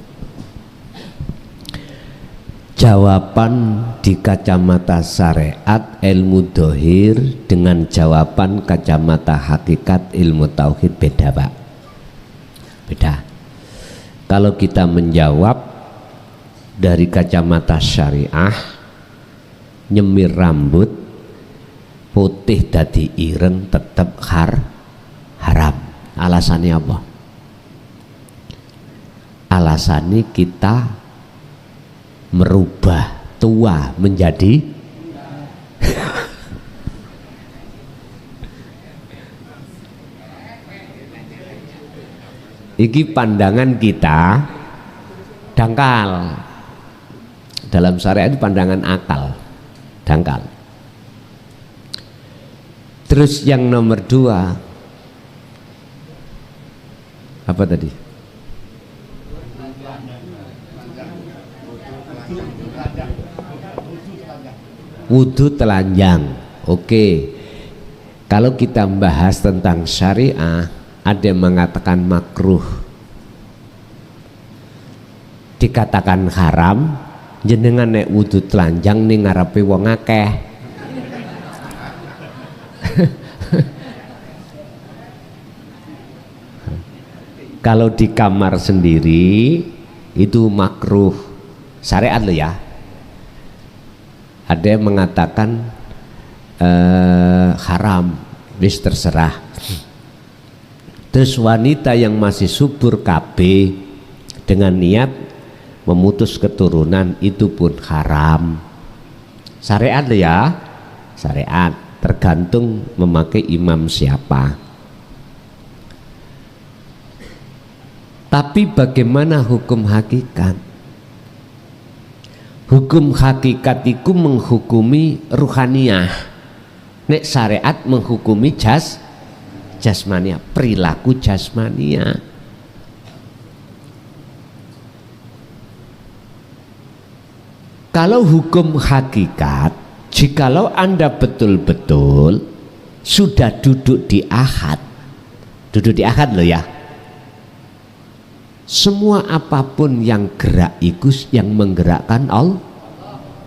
[SPEAKER 1] Jawaban di kacamata syariat ilmu dohir dengan jawaban kacamata hakikat ilmu tauhid beda, Pak. Beda. Kalau kita menjawab dari kacamata syariah, nyemir rambut putih dadi ireng tetap haram. Alasannya apa? Alasannya kita merubah tua menjadi iki pandangan kita dangkal. Dalam syariat itu pandangan akal dangkal. Terus yang nomor 2 apa tadi? Wudhu telanjang. Oke. Kalau kita membahas tentang syariah, ada yang mengatakan makruh, dikatakan haram, jenengan nek wudhu telanjang ning ngarepe wong akeh. Kalau di kamar sendiri itu makruh syariat lo ya. Ada yang mengatakan haram, wis terserah. Terus wanita yang masih subur KB dengan niat memutus keturunan itu pun haram. Syariat lo ya, syariat, tergantung memakai imam siapa. Tapi bagaimana hukum hakikat? Hukum hakikat itu menghukumi ruhaniyah. nek syariat menghukumi jasmania, perilaku jasmania. Kalau hukum hakikat, jikalau Anda betul-betul sudah duduk di ahad loh ya, semua apapun yang gerak itu yang menggerakkan Allah,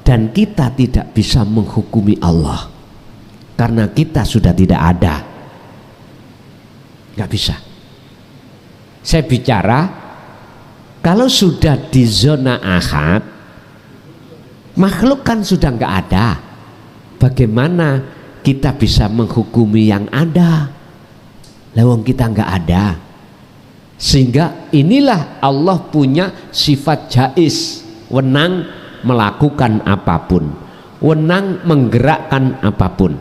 [SPEAKER 1] dan kita tidak bisa menghukumi Allah karena kita sudah tidak ada, nggak bisa. Saya bicara kalau sudah di zona ahad, makhluk kan sudah nggak ada, bagaimana kita bisa menghukumi yang ada? Lawang kita nggak ada. Sehingga inilah Allah punya sifat jaiz, wenang melakukan apapun, wenang menggerakkan apapun.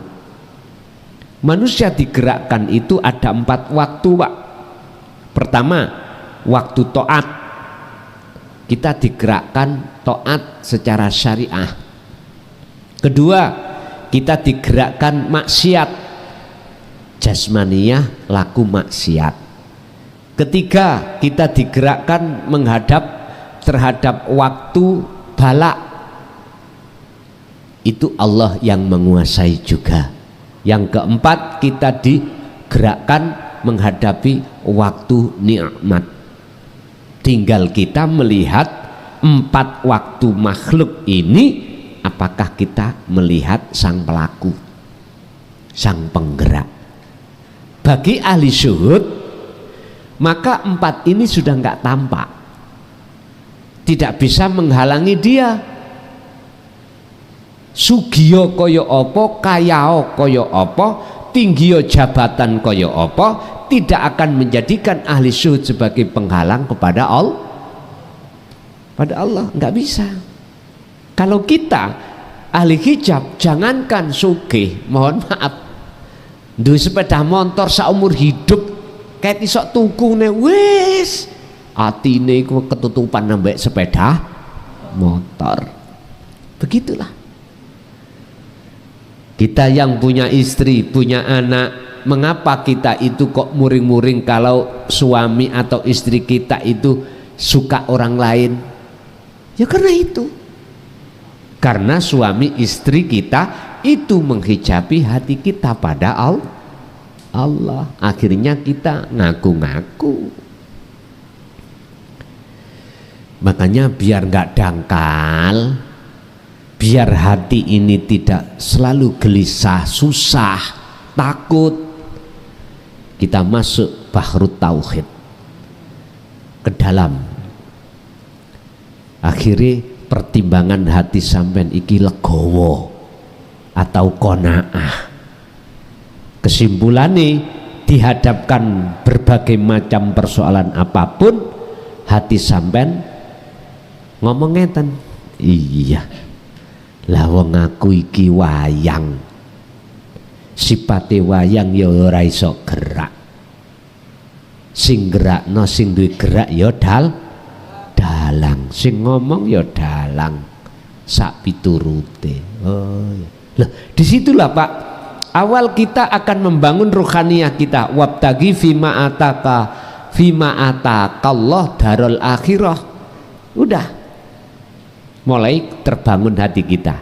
[SPEAKER 1] Manusia digerakkan itu ada 4 waktu, Pak. Pertama, waktu taat, kita digerakkan taat secara syariah. Kedua, kita digerakkan maksiat, jasmaniyah, laku maksiat. Ketiga, kita digerakkan menghadap terhadap waktu balak, itu Allah yang menguasai juga. Yang keempat, kita digerakkan menghadapi waktu nikmat. Tinggal kita melihat 4 waktu makhluk ini, apakah kita melihat sang pelaku, sang penggerak. Bagi ahli syuhud, maka 4 ini sudah nggak tampak, tidak bisa menghalangi dia. Sugiyo koyo opo, kayao koyo opo, tinggiyo jabatan koyo opo, tidak akan menjadikan ahli syuhud sebagai penghalang kepada Allah. Pada Allah nggak bisa. Kalau kita ahli hijab, jangankan sugih, mohon maaf, duwe sepeda motor saumur hidup, kayak isok tukune wis atine ketutupan nambah sepeda motor. Begitulah kita yang punya istri, punya anak, mengapa kita itu kok muring-muring kalau suami atau istri kita itu suka orang lain? Ya karena itu, karena suami istri kita itu menghijabi hati kita pada Allah. Akhirnya kita ngaku-ngaku. Makanya biar nggak dangkal, biar hati ini tidak selalu gelisah, susah, takut, kita masuk Bahrut Tauhid ke dalam. Akhirnya pertimbangan hati sampean iki legowo atau qanaah. Kesimpulannya, dihadapkan berbagai macam persoalan apapun, hati sampean ngomong ngeten, iya lah wong aku iki wayang, sipate wayang ya ora iso gerak, sing gerakno sing duwe gerak ya dalang, sing ngomong ya dalang, sak piturute. Oh loh, disitulah Pak, awal kita akan membangun rohaniyah kita. Wabtagi fima ataka Allah darul akhirah. Udah mulai terbangun hati kita.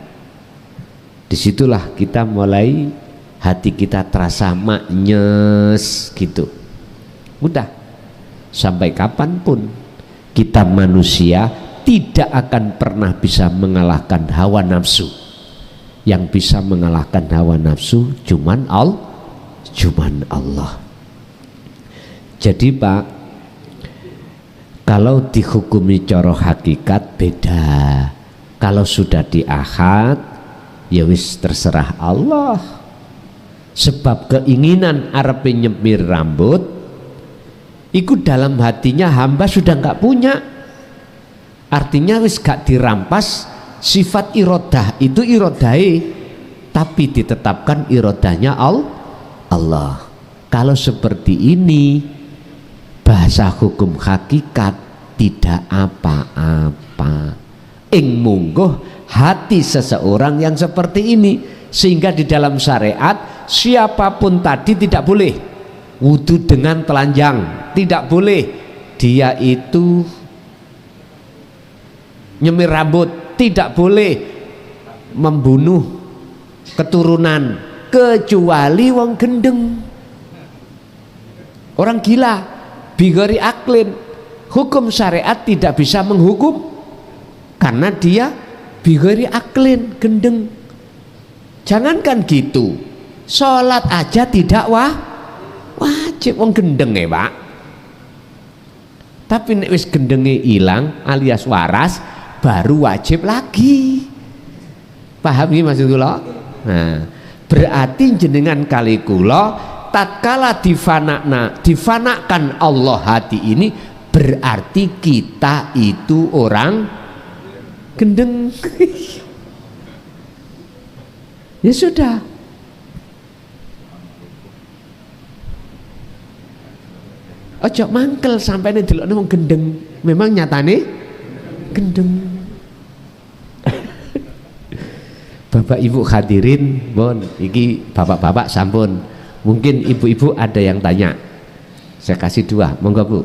[SPEAKER 1] Disitulah kita mulai hati kita terasa maknyes gitu. Udah, sampai kapanpun kita manusia tidak akan pernah bisa mengalahkan hawa nafsu. Yang bisa mengalahkan hawa nafsu cuman Allah. Jadi Pak, kalau dihukumi coro hakikat beda. Kalau sudah di ahad, ya wis terserah Allah. Sebab keinginan arepe nyemir rambut, ikut dalam hatinya hamba sudah nggak punya. Artinya wis gak dirampas sifat irodah, itu irodai, tapi ditetapkan irodahnya Allah. Kalau seperti ini, bahasa hukum hakikat tidak apa-apa. Ing mungguh hati seseorang yang seperti ini, sehingga di dalam syariat siapapun tadi tidak boleh wudu dengan telanjang, tidak boleh dia itu nyemir rambut, tidak boleh membunuh keturunan kecuali wong gendeng, orang gila, bigori aklin. Hukum syariat tidak bisa menghukum karena dia bigori aklin, gendeng. Jangankan gitu, sholat aja tidak wajib wong gendeng ya Pak. Tapi nek wis gendenge ilang alias waras baru wajib lagi. Paham ini maksud kula? Nah, berarti jenengan kali kula tatkala difanakan Allah hati ini berarti kita itu orang gendeng. Ya sudah. Ojo mangkel sampai nih delokne wong gendeng. Memang nyatane gendeng. Bapak Ibu hadirin, bon, iki bapak-bapak sampun. Mungkin ibu-ibu ada yang tanya. Saya kasih 2, monggo Bu.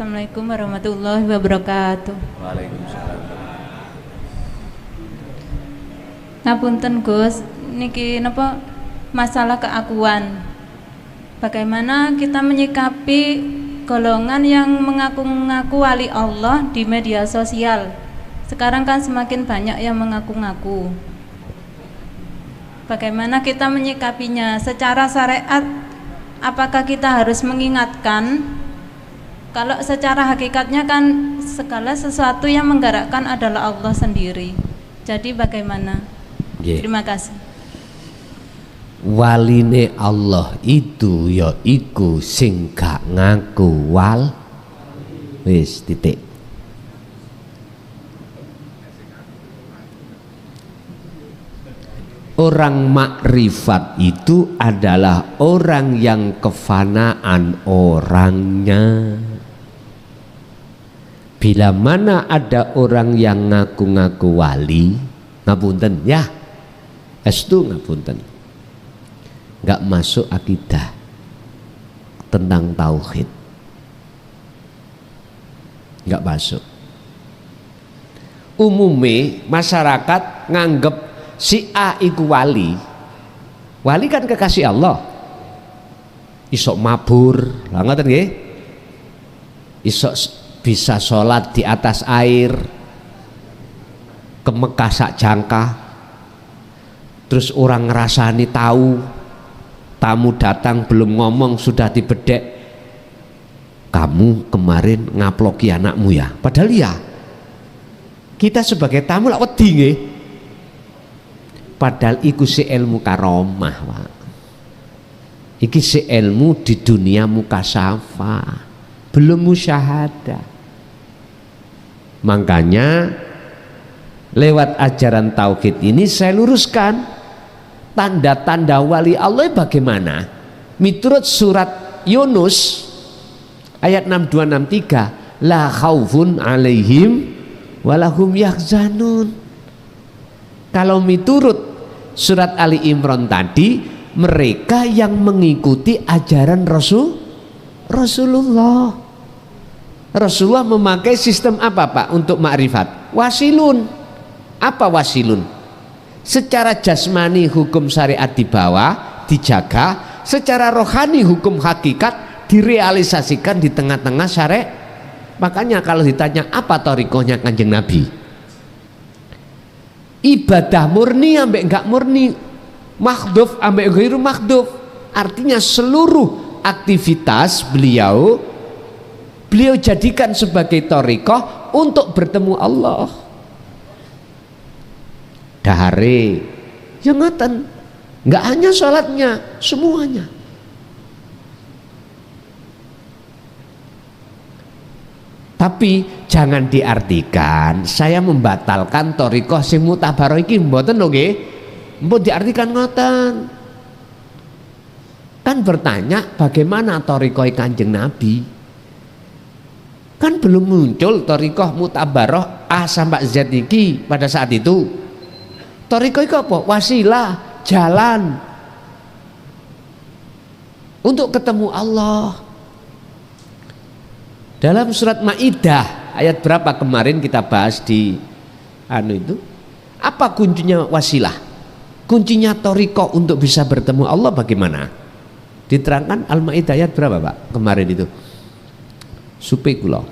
[SPEAKER 4] Assalamualaikum warahmatullahi wabarakatuh.
[SPEAKER 1] Waalaikumsalam.
[SPEAKER 4] Ngapunten Gus, niki napa masalah keakuan. Bagaimana kita menyikapi golongan yang mengaku-ngaku wali Allah di media sosial? Sekarang kan semakin banyak yang mengaku-ngaku. Bagaimana kita menyikapinya secara syariat? Apakah kita harus mengingatkan? Kalau secara hakikatnya kan segala sesuatu yang menggerakkan adalah Allah sendiri. Jadi bagaimana? Terima kasih.
[SPEAKER 1] Waline Allah itu ya iku sing gak ngaku wis titik. Orang makrifat itu adalah orang yang kefanaan orangnya. Bila mana ada orang yang ngaku-ngaku wali, ngapunten ya, estu ngapunten, nggak masuk akidah tentang tauhid, nggak masuk. Umumnya masyarakat nganggep si A iku wali, wali kan kekasih Allah, isok mabur, lah ngoten nggih, isok bisa sholat di atas air, ke Mekah sak jangka, terus orang ngerasani tahu, tamu datang belum ngomong sudah dibedek, kamu kemarin ngaploki anakmu ya, padahal ya kita sebagai tamu lah wedi nggih, padahal iku si ilmu karomah Pak. Iki si ilmu di dunia mukasafah, belum musyahadah. Makanya lewat ajaran tauhid ini saya luruskan tanda-tanda wali Allah bagaimana. Miturut surat Yunus ayat 6263, la khaufun alaihim walahum yahzanun. Kalau miturut surat Ali Imran tadi, mereka yang mengikuti ajaran Rasulullah. Rasulullah memakai sistem apa Pak untuk makrifat? Wasilun. Apa wasilun? Secara jasmani hukum syariat dibawa, dijaga, secara rohani hukum hakikat direalisasikan di tengah-tengah syariat. Makanya kalau ditanya apa thariqahnya Kanjeng Nabi? Ibadah murni ambek enggak murni, makhduf ambek ghairu makhduf. Artinya seluruh aktivitas beliau jadikan sebagai thariqah untuk bertemu Allah. Dahare ya ngoten, enggak hanya sholatnya, semuanya. Tapi jangan diartikan saya membatalkan thariqah sing mutabaroh iki, mboten lho nggih. Mbok diartikan ngoten. Kan bertanya bagaimana thariqah Kanjeng Nabi? Kan belum muncul thariqah mutabaroh A sampai Z iki pada saat itu. Thariqah itu apa? Wasilah, jalan untuk ketemu Allah. Dalam surat Maidah ayat berapa kemarin kita bahas di itu? Apa kuncinya wasilah? Kuncinya thariqah untuk bisa bertemu Allah bagaimana? Diterangkan Al-Maidah ayat berapa, Pak? Kemarin itu. Supaya kula.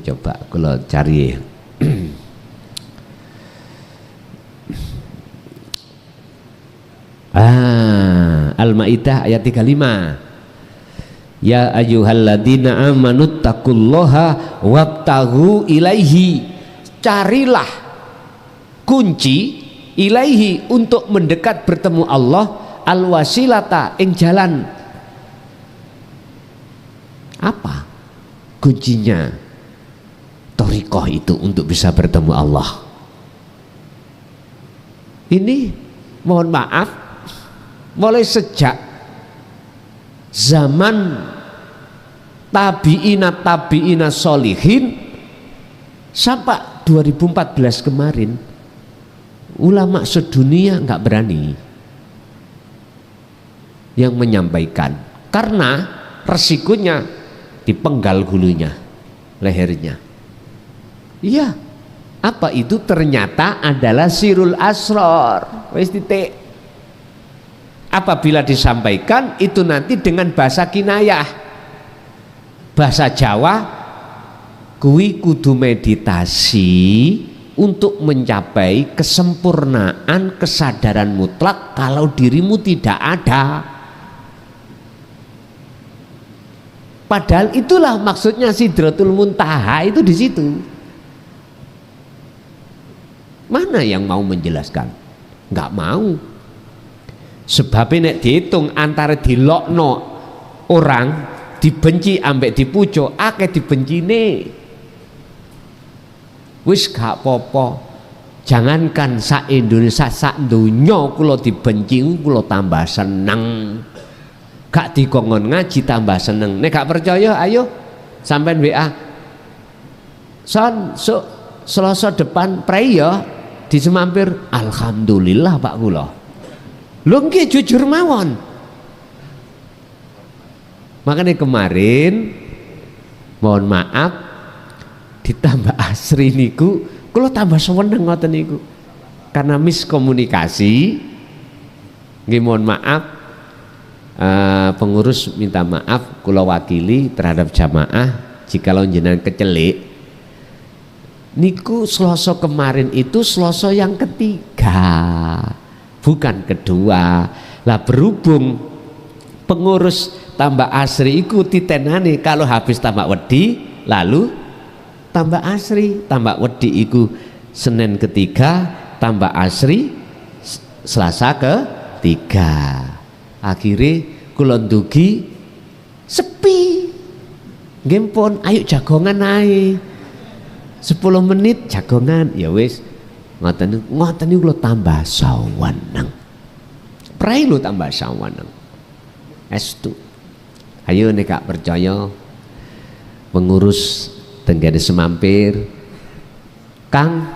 [SPEAKER 1] Coba kula cari. Al-Maidah ayat 35. Ya ayyuhalladzina amanu taqullaha wabtaghu ilaihi. Carilah kunci ilaihi untuk mendekat bertemu Allah, al-wasilata ing jalan. Apa kuncinya thariqah itu untuk bisa bertemu Allah? Ini mohon maaf, mulai sejak zaman tabi'ina solihin sampai 2014 kemarin, ulama sedunia nggak berani yang menyampaikan, karena resikonya dipenggal hulunya, lehernya. Iya, apa itu? Ternyata adalah sirul asror. Wis titik. Apabila disampaikan itu nanti dengan bahasa kinayah, bahasa Jawa, kuwi kudu meditasi untuk mencapai kesempurnaan kesadaran mutlak kalau dirimu tidak ada. Padahal itulah maksudnya Sidratul Muntaha itu di situ. Mana yang mau menjelaskan? Nggak mau. Sebab nek dihitung antara dilokno orang, dibenci ambek dipujo, akeh dibencine. Wis gak apa-apa. Jangankan sak Indonesia, sak donya kula dibenci kula tambah seneng. Gak dikongkon ngaji tambah seneng. Nek gak percaya ayo sampean WA. Son Selasa depan pray ya di Semampir. Alhamdulillah Pak kula. Lho nggih jujur mawon. Makanya kemarin mohon maaf ditambah asri niku kula tambah seneng ngoten niku. Karena miskomunikasi. Nggih mohon maaf, pengurus minta maaf kula wakili terhadap jamaah jikalau jenengan kecelik. Niku Selasa kemarin itu Selasa yang ketiga, bukan kedua. Lah berhubung pengurus tambah asri iku titenane kalau habis tambah wedi lalu tambah asri, tambah wedi iku Senin ketiga, tambah asri Selasa ketiga. Akhirnya kula ndugi sepi. Nggih pun ayo jagongan ae. 10 menit jagongan ya wis. Ngoten niku kula tambah saweneng. Prai lho tambah saweneng. Estu. Ayo nek gak percaya pengurus tenggene Semampir Kang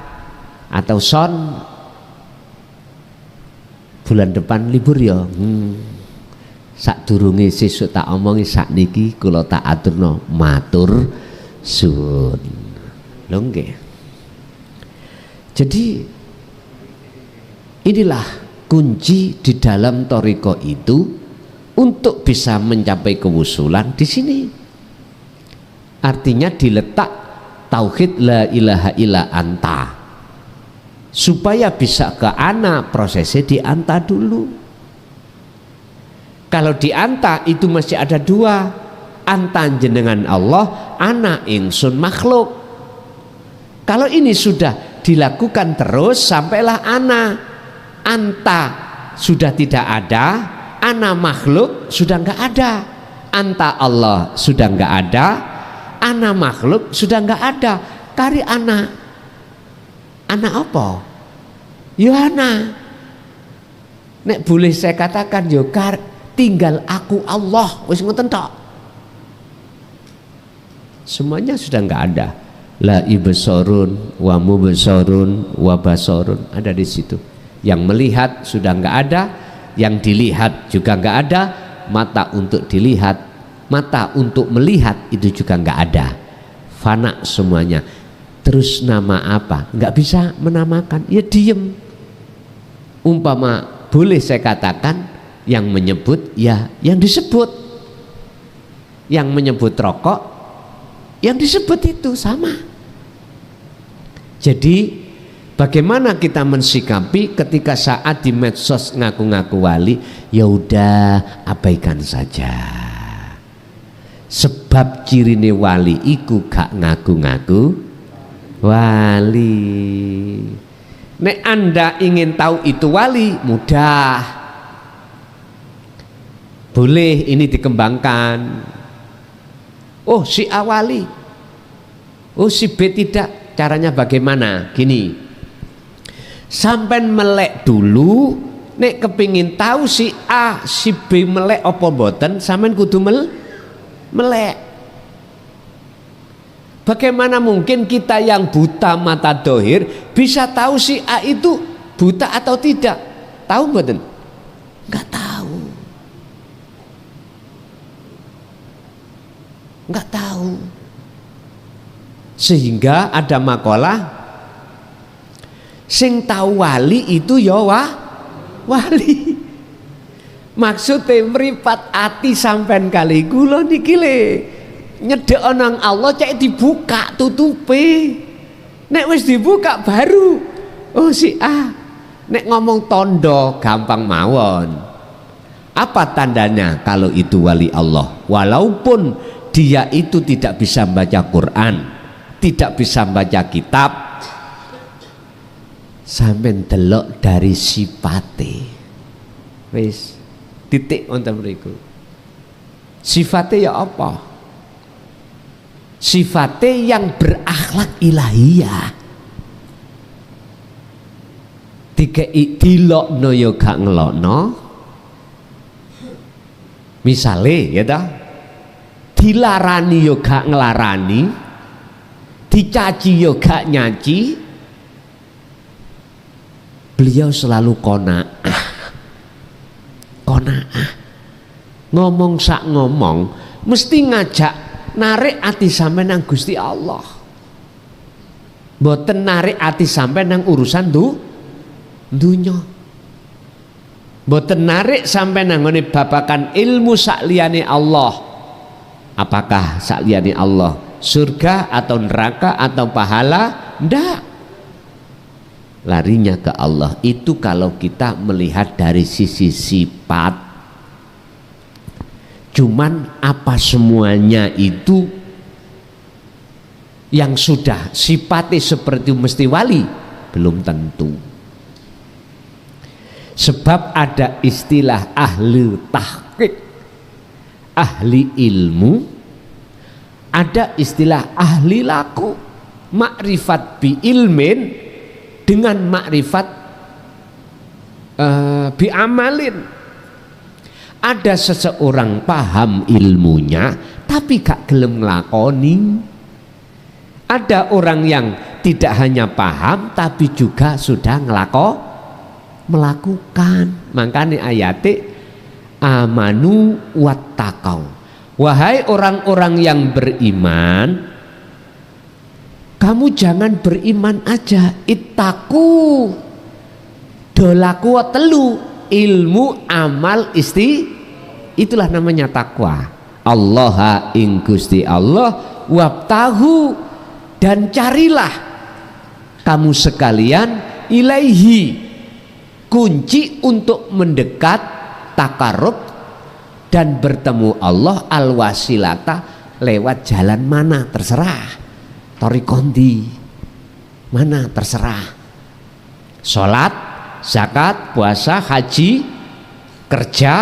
[SPEAKER 1] atau Son bulan depan libur ya. Sadurunge sesuk tak omongi sakniki kula tak aturno matur suwun. Lho nggih. Jadi inilah kunci di dalam thariqah itu untuk bisa mencapai kewusulan di sini. Artinya diletak tauhid la ilaha illa anta. Supaya bisa ke ana prosesnya di anta dulu. Kalau di anta itu masih ada dua, anta jenengan Allah, ana ingsun makhluk. Kalau ini sudah dilakukan terus sampailah ana, anta sudah tidak ada, ana makhluk sudah nggak ada, anta Allah sudah nggak ada, ana makhluk sudah nggak ada. Kari ana apa? Yo ana. Nek boleh saya katakan yo tinggal aku Allah, wis ngoten tok. Semuanya sudah nggak ada. La ibsarun wa mubsarun wa basarun ada di situ. Yang melihat sudah nggak ada, yang dilihat juga nggak ada. Mata untuk dilihat, mata untuk melihat itu juga nggak ada. Fana semuanya. Terus nama apa? Nggak bisa menamakan. Ya diem. Umpama boleh saya katakan yang menyebut ya yang disebut. Yang menyebut rokok, yang disebut itu sama. Jadi bagaimana kita mensikapi ketika saat di medsos ngaku-ngaku wali? Ya udah abaikan saja. Sebab cirine wali iku gak ngaku-ngaku wali. Nek Anda ingin tahu itu wali, mudah. Boleh ini dikembangkan. Oh si A wali, oh si B tidak. Caranya bagaimana? Gini, sampai melek dulu. Nek kepingin tahu si A si B melek apa mboten, sampean kudu melek. Bagaimana mungkin kita yang buta mata dohir bisa tahu si A itu buta atau tidak? Tahu mboten? Nggak tahu. Nggak tahu. Sehingga ada makalah sing tahu wali itu ya wali. Maksudnya meripat ati sampean kali kula niki le nyedek nang Allah cek dibuka tutupe. Nek wis dibuka baru oh si A. Nek ngomong tondo gampang mawon. Apa tandanya kalau itu wali Allah? Walaupun dia itu tidak bisa baca Quran, tidak bisa baca kitab, sampai delok dari sifate. Wis titik wonten mriku. Sifate ya apa? Sifate yang berakhlak ilahiyah. Dikei dilokno ya gak ngelokno. Misale ya ta, dilarani ya gak ngelarani, dicaci yo gak nyaci. Beliau selalu qanaah. Ngomong sak ngomong mesti ngajak narik ati sampai nang Gusti Allah. Mboten narik ati sampai nang urusan dunya. Mboten narik sampai nang ngene babakan ilmu sakliyane Allah. Apakah sakliyane Allah surga atau neraka atau pahala? Ndak. Larinya ke Allah itu kalau kita melihat dari sisi sifat. Cuman apa semuanya itu yang sudah sifatnya seperti mesti wali? Belum tentu. Sebab ada istilah ahli tahqiq, ahli ilmu, ada istilah ahli laku, makrifat bi ilmin dengan makrifat bi amalin. Ada seseorang paham ilmunya tapi gak gelem nglakoni. Ada orang yang tidak hanya paham tapi juga sudah melakukan. Makanya ayat amanu wattaqau. Wahai orang-orang yang beriman, kamu jangan beriman aja, ittaku dolaku telu, ilmu amal itulah namanya takwa. Allah ing Gusti Allah wabtahu, dan carilah kamu sekalian ilaihi, kunci untuk mendekat takarub dan bertemu Allah, al wasilata, lewat jalan mana terserah, torikondi mana terserah, sholat, zakat, puasa, haji, kerja,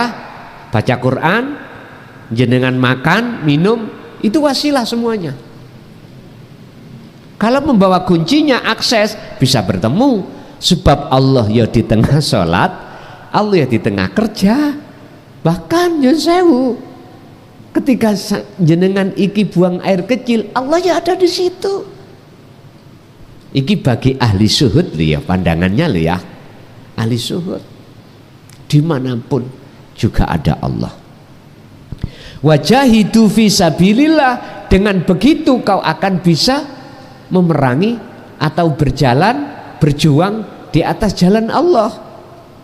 [SPEAKER 1] baca Quran, jenengan makan, minum, itu wasilah semuanya. Kalau membawa kuncinya akses bisa bertemu, sebab Allah ya di tengah sholat, Allah ya di tengah kerja. Bahkan nyun sewu, ketika jenengan iki buang air kecil, Allah ya ada di situ. Iki bagi ahli syuhud ya, pandangannya lo ya, ahli syuhud. Dimanapun juga ada Allah. Wajahidu fi sabilillah, dengan begitu kau akan bisa memerangi atau berjuang di atas jalan Allah.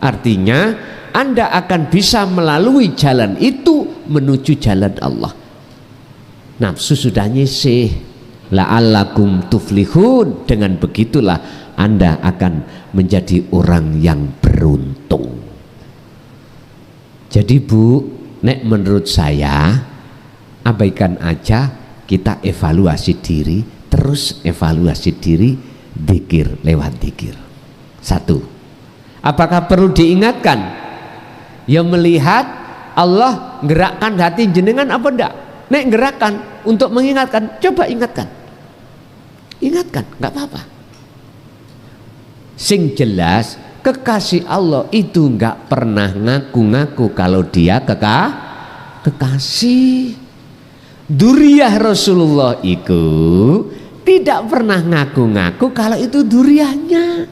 [SPEAKER 1] Artinya Anda akan bisa melalui jalan itu menuju jalan Allah. Nafsu sudah nyisih, la'allakum tuflihun. Dengan begitulah Anda akan menjadi orang yang beruntung. Jadi Bu, nek menurut saya abaikan aja, kita evaluasi diri, terus evaluasi diri, dzikir lewat dzikir. Satu, apakah perlu diingatkan? Ya melihat Allah gerakkan hati jenengan apa enggak? Nek gerakkan untuk mengingatkan, coba ingatkan. Ingatkan, enggak apa-apa. Sing jelas kekasih Allah itu enggak pernah ngaku-ngaku kalau dia kekasih. Duriyah Rasulullah itu tidak pernah ngaku-ngaku kalau itu duriyahnya.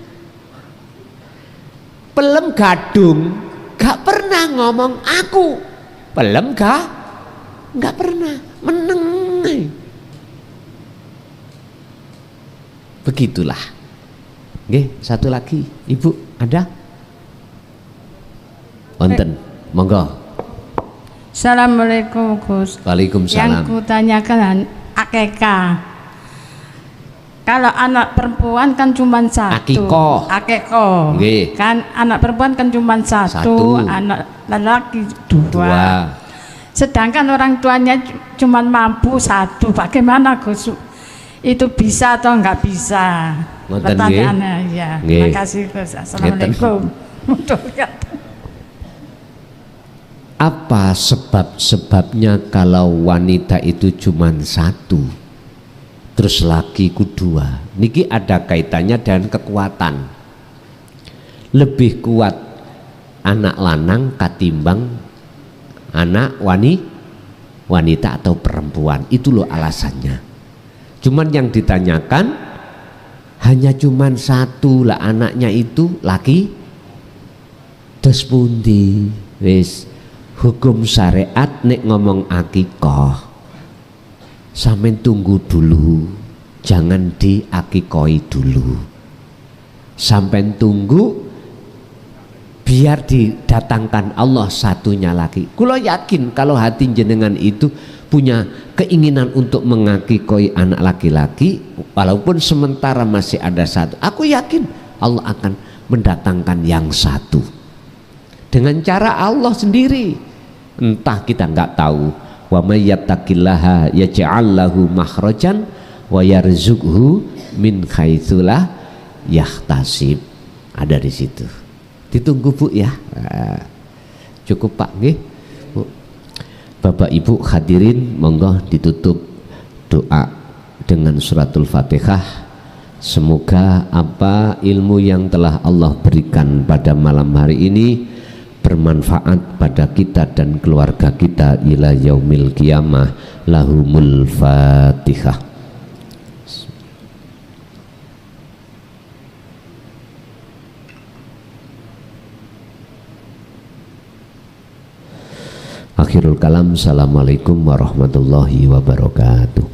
[SPEAKER 1] Pelem gadung gak pernah ngomong aku. Pelem gak pernah meneng. Begitulah. Oke, satu lagi, Ibu ada? Wonten, monggo.
[SPEAKER 5] Assalamualaikum Gus.
[SPEAKER 1] Waalaikumsalam.
[SPEAKER 5] Yang kutanyakan akekah. Kalau anak perempuan kan cuma satu. Akeko. Kan anak perempuan kan cuma satu. Anak lelaki dua. Sedangkan orang tuanya cuma mampu satu. Bagaimana Gus? Itu bisa atau enggak bisa? Pertanyaannya ya. Terima kasih Gus. Assalamualaikum.
[SPEAKER 1] Apa sebab-sebabnya kalau wanita itu cuma satu, terus lakiku dua? Niki ada kaitannya dengan kekuatan. Lebih kuat anak lanang katimbang anak wanita atau perempuan. Itu loh alasannya. Cuman yang ditanyakan hanya cuman satu lah anaknya itu laki. Terus pundi wis hukum syariat nek ngomong akikah, sampean tunggu dulu, jangan diakikoi dulu. Sampean tunggu biar didatangkan Allah satunya lagi. Kulo yakin kalau hati jenengan itu punya keinginan untuk mengakikoi anak laki-laki, walaupun sementara masih ada satu, aku yakin Allah akan mendatangkan yang satu dengan cara Allah sendiri. Entah kita nggak tahu. Wa may yattaqillaha yaj'al lahu makhrajan wa yarzuqhu min haitsu la yahtasib. Ada di situ. Ditunggu Bu ya. Cukup Pak nggih. Bu. Bapak Ibu hadirin, monggo ditutup doa dengan suratul Fatihah. Semoga apa ilmu yang telah Allah berikan pada malam hari ini bermanfaat pada kita dan keluarga kita ila yaumil qiyamah. Lahumul Fatihah. Akhirul kalam. Assalamualaikum warahmatullahi wabarakatuh.